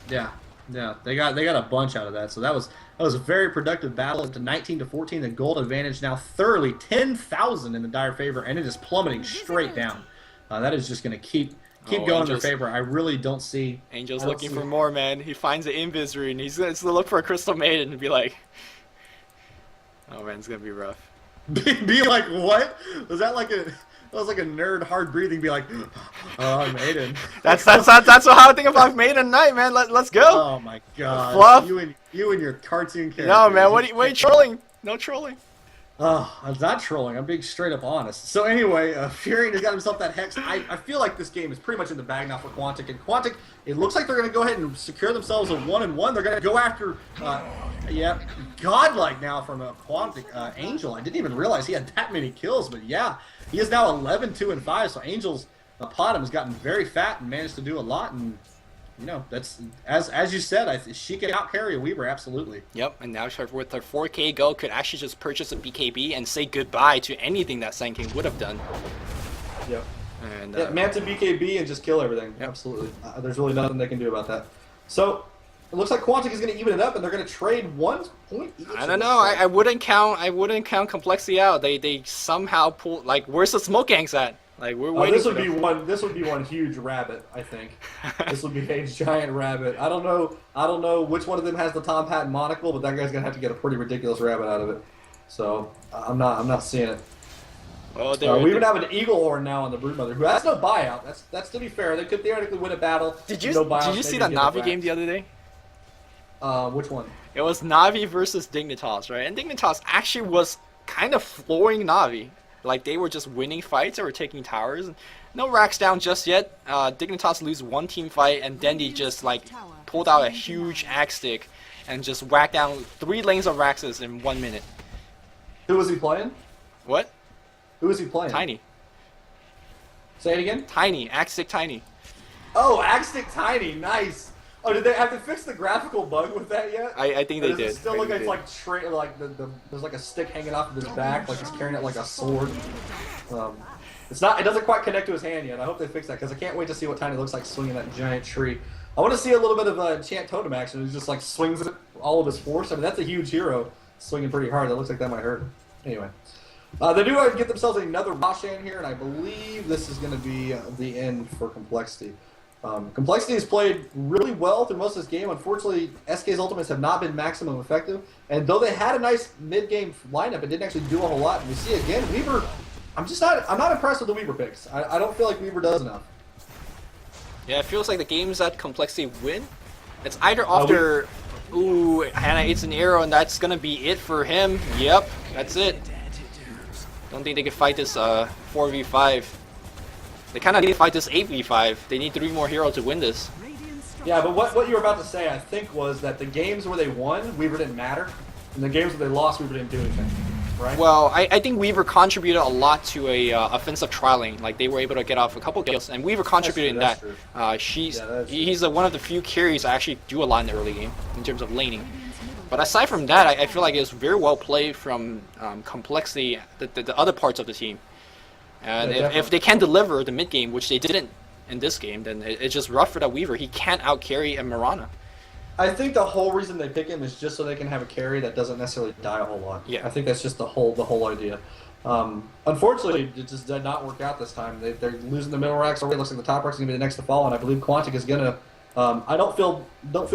Yeah, they got a bunch out of that. So that was a very productive battle. Into 19 to 14, the gold advantage now thoroughly 10,000 in the Dire favor, and it is plummeting straight down. That is just going to keep going in their favor. I really don't see. Angel's looking for more, man. He finds the Invis rune. He's going to look for a Crystal Maiden and be like, "Oh man, it's going to be rough." Be like, what? Was that like a? That was like a nerd hard breathing. Be like, oh, Maiden. That's how I think about Maiden Night, man. Let's go. Oh my god. Fluff. You and your cartoon character. No, man. What are you trolling? No trolling. Oh, I'm not trolling. I'm being straight up honest. So anyway, Furion has got himself that Hex. I feel like this game is pretty much in the bag now for Quantic. And Quantic, it looks like they're going to go ahead and secure themselves a 1-1. They're going to go after, godlike now from a Quantic Angel. I didn't even realize he had that many kills, but yeah, he is now 11, 2, and 5. So Angel's Potem has gotten very fat and managed to do a lot. And you know, that's as you said, she can out carry a Weaver, absolutely. Yep, and now with her 4K go, could actually just purchase a BKB and say goodbye to anything that Sun King would have done. Yep. And Manta BKB and just kill everything. Yep. Absolutely. There's really nothing they can do about that. So It looks like Quantic is going to even it up, and they're going to trade 1 point each. I don't know. I wouldn't count complexity out. They somehow pull, like, where's the smoke gangs at? Like, we're waiting. This would be one huge rabbit. I think this would be a giant rabbit. I don't know which one of them has the Tom Patton monocle, but that guy's going to have to get a pretty ridiculous rabbit out of it. So I'm not seeing it. Oh, we even have an eagle horn now on the Broodmother, who has no buyout. That's to be fair. They could theoretically win a battle. Did you see that that Navi game the other day? Which one? It was Navi versus Dignitas, right? And Dignitas actually was kind of flooring Navi. Like, they were just winning fights or taking towers. No racks down just yet. Dignitas lose one team fight, and Dendy just, like, pulled out a huge axe stick and just whacked down 3 lanes of Raxes in 1 minute. Who was he playing? What? Who was he playing? Tiny. Say it again? Tiny. Axe stick Tiny. Oh, axe stick Tiny. Nice. Oh, did they have to fix the graphical bug with that yet? I think they did. It still look like it's like there's like a stick hanging off of his back, like he's carrying it like a sword. It doesn't quite connect to his hand yet. I hope they fix that because I can't wait to see what Tiny looks like swinging that giant tree. I want to see a little bit of Enchant Totem action. He just like swings it all of his force. I mean, that's a huge hero swinging pretty hard. That looks like that might hurt. Anyway. They do get themselves another Roshan here, and I believe this is going to be the end for Complexity. Complexity has played really well through most of this game. Unfortunately, SK's ultimates have not been maximum effective, and though they had a nice mid-game lineup, it didn't actually do a whole lot. And we see again, Weaver. I'm not impressed with the Weaver picks. I don't feel like Weaver does enough. Yeah, it feels like the games that Complexity win, it's either after, ooh, Hannah eats an arrow, and that's gonna be it for him. Yep, that's it. Don't think they can fight this 4v5. They kind of need to fight this 8v5. They need 3 more heroes to win this. Yeah, but what you were about to say, I think, was that the games where they won, Weaver didn't matter. And the games where they lost, Weaver didn't do anything. Right? Well, I think Weaver contributed a lot to a offensive trialing. Like, they were able to get off a couple kills, and Weaver contributed in that. He's one of the few carries that actually do a lot in the early game in terms of laning. But aside from that, I feel like it was very well played from Complexity, the other parts of the team. And if they can deliver the mid game, which they didn't in this game, then it's just rough for that Weaver. He can't out carry a Mirana. I think the whole reason they pick him is just so they can have a carry that doesn't necessarily die a whole lot. Yeah. I think that's just the whole idea. Unfortunately, it just did not work out this time. They're losing the middle racks already. Looks like the top rack's gonna be the next to fall, and I believe Quantic is gonna. I don't feel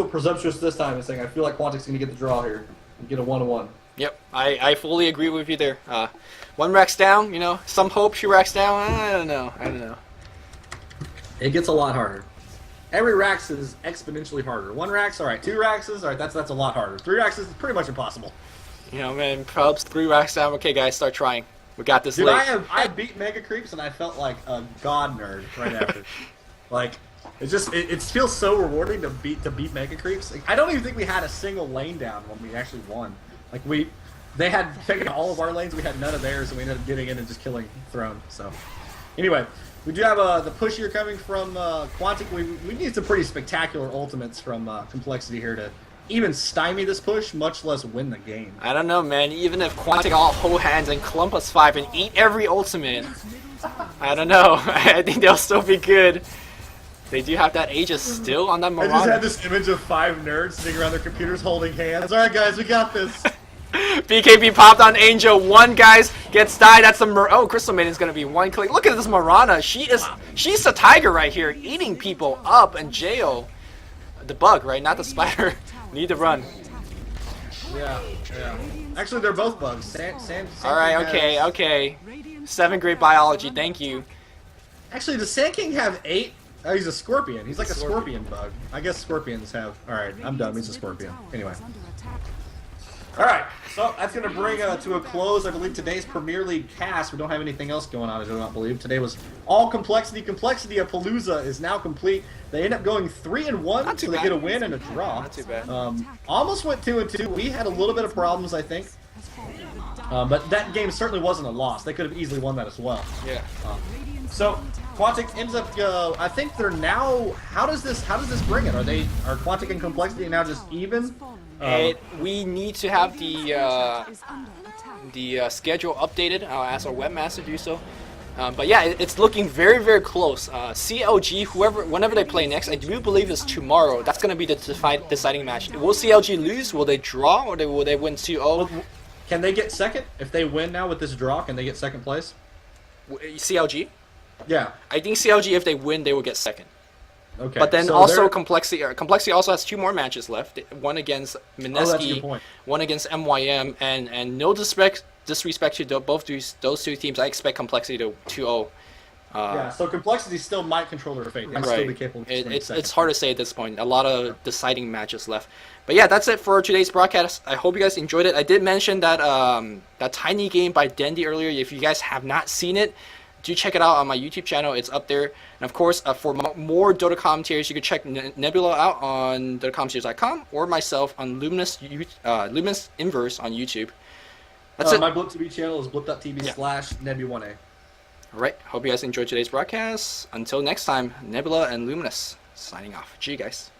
presumptuous this time in saying I feel like Quantic's gonna get the draw here and get a 1-1. Yep, I fully agree with you there. 1 racks down, you know, some hope 2 racks down. I don't know. It gets a lot harder. Every racks is exponentially harder. 1 racks, all right. 2 racks is all right. That's a lot harder. 3 racks is pretty much impossible. You know, man, probs 3 racks down. Okay, guys, start trying. We got this. Dude, late. I beat Mega Creeps and I felt like a god nerd right after. Like, it feels so rewarding to beat Mega Creeps. Like, I don't even think we had a single lane down when we actually won. Like they had taken all of our lanes, we had none of theirs, and we ended up getting in and just killing Throne. So, anyway, we do have the push here coming from Quantic. We need some pretty spectacular ultimates from Complexity here to even stymie this push, much less win the game. I don't know, man. Even if Quantic all hold hands and clump us 5 and eat every ultimate, I don't know. I think they'll still be good. They do have that Aegis still on that Mirana. I just had this image of 5 nerds sitting around their computers holding hands. All right, guys, we got this. BKB popped on Angel. 1 guys gets died. That's the Crystal Maiden's gonna be 1 click. Look at this Mirana. She's a tiger right here, eating people up in jail. The bug, right? Not the spider. Need to run. Yeah. Actually, they're both bugs. All right, okay. 7th grade biology. Thank you. Actually, does Sand King have 8? Oh, he's a scorpion. He's like a scorpion bug. I guess scorpions have. All right, I'm done. He's a scorpion. Anyway. All right, so that's going to bring to a close, I believe, today's Premier League cast. We don't have anything else going on, I do not believe. Today was all Complexity. Complexity of Palooza is now complete. They end up going 3-1, so they get a win and a draw. Not too bad. Almost went 2-2. We had a little bit of problems, I think. But that game certainly wasn't a loss. They could have easily won that as well. Yeah. So Quantic ends up. I think they're now. How does this bring it? Are Quantic and Complexity now just even? We need to have the schedule updated. I'll ask our webmaster to do so. But yeah, it's looking very, very close. CLG, whenever they play next, I do believe it's tomorrow. That's going to be the deciding match. Will CLG lose? Will they draw? Or will they win 2-0? Can they get second? If they win now with this draw, can they get second place? CLG? Yeah. I think CLG, if they win, they will get second. Okay. But then so also Complexity also has 2 more matches left. One against Oh, that's a good Mineski, point. one against MYM, and no disrespect to both those 2 teams. I expect Complexity to 2-0. Yeah, so Complexity still might control their fate. They might still be capable of winning second. It's hard to say at this point. A lot of deciding matches left. But yeah, that's it for today's broadcast. I hope you guys enjoyed it. I did mention that that tiny game by Dendy earlier. If you guys have not seen it, do check it out on my YouTube channel. It's up there. And of course, for more Dota commentaries, you can check Nebula out on DotaCommentaries.com or myself on Luminous Inverse on YouTube. That's it. My BlipTV channel is blip.tv/Nebu1A. Alright, hope you guys enjoyed today's broadcast. Until next time, Nebula and Luminous signing off. Gee, guys.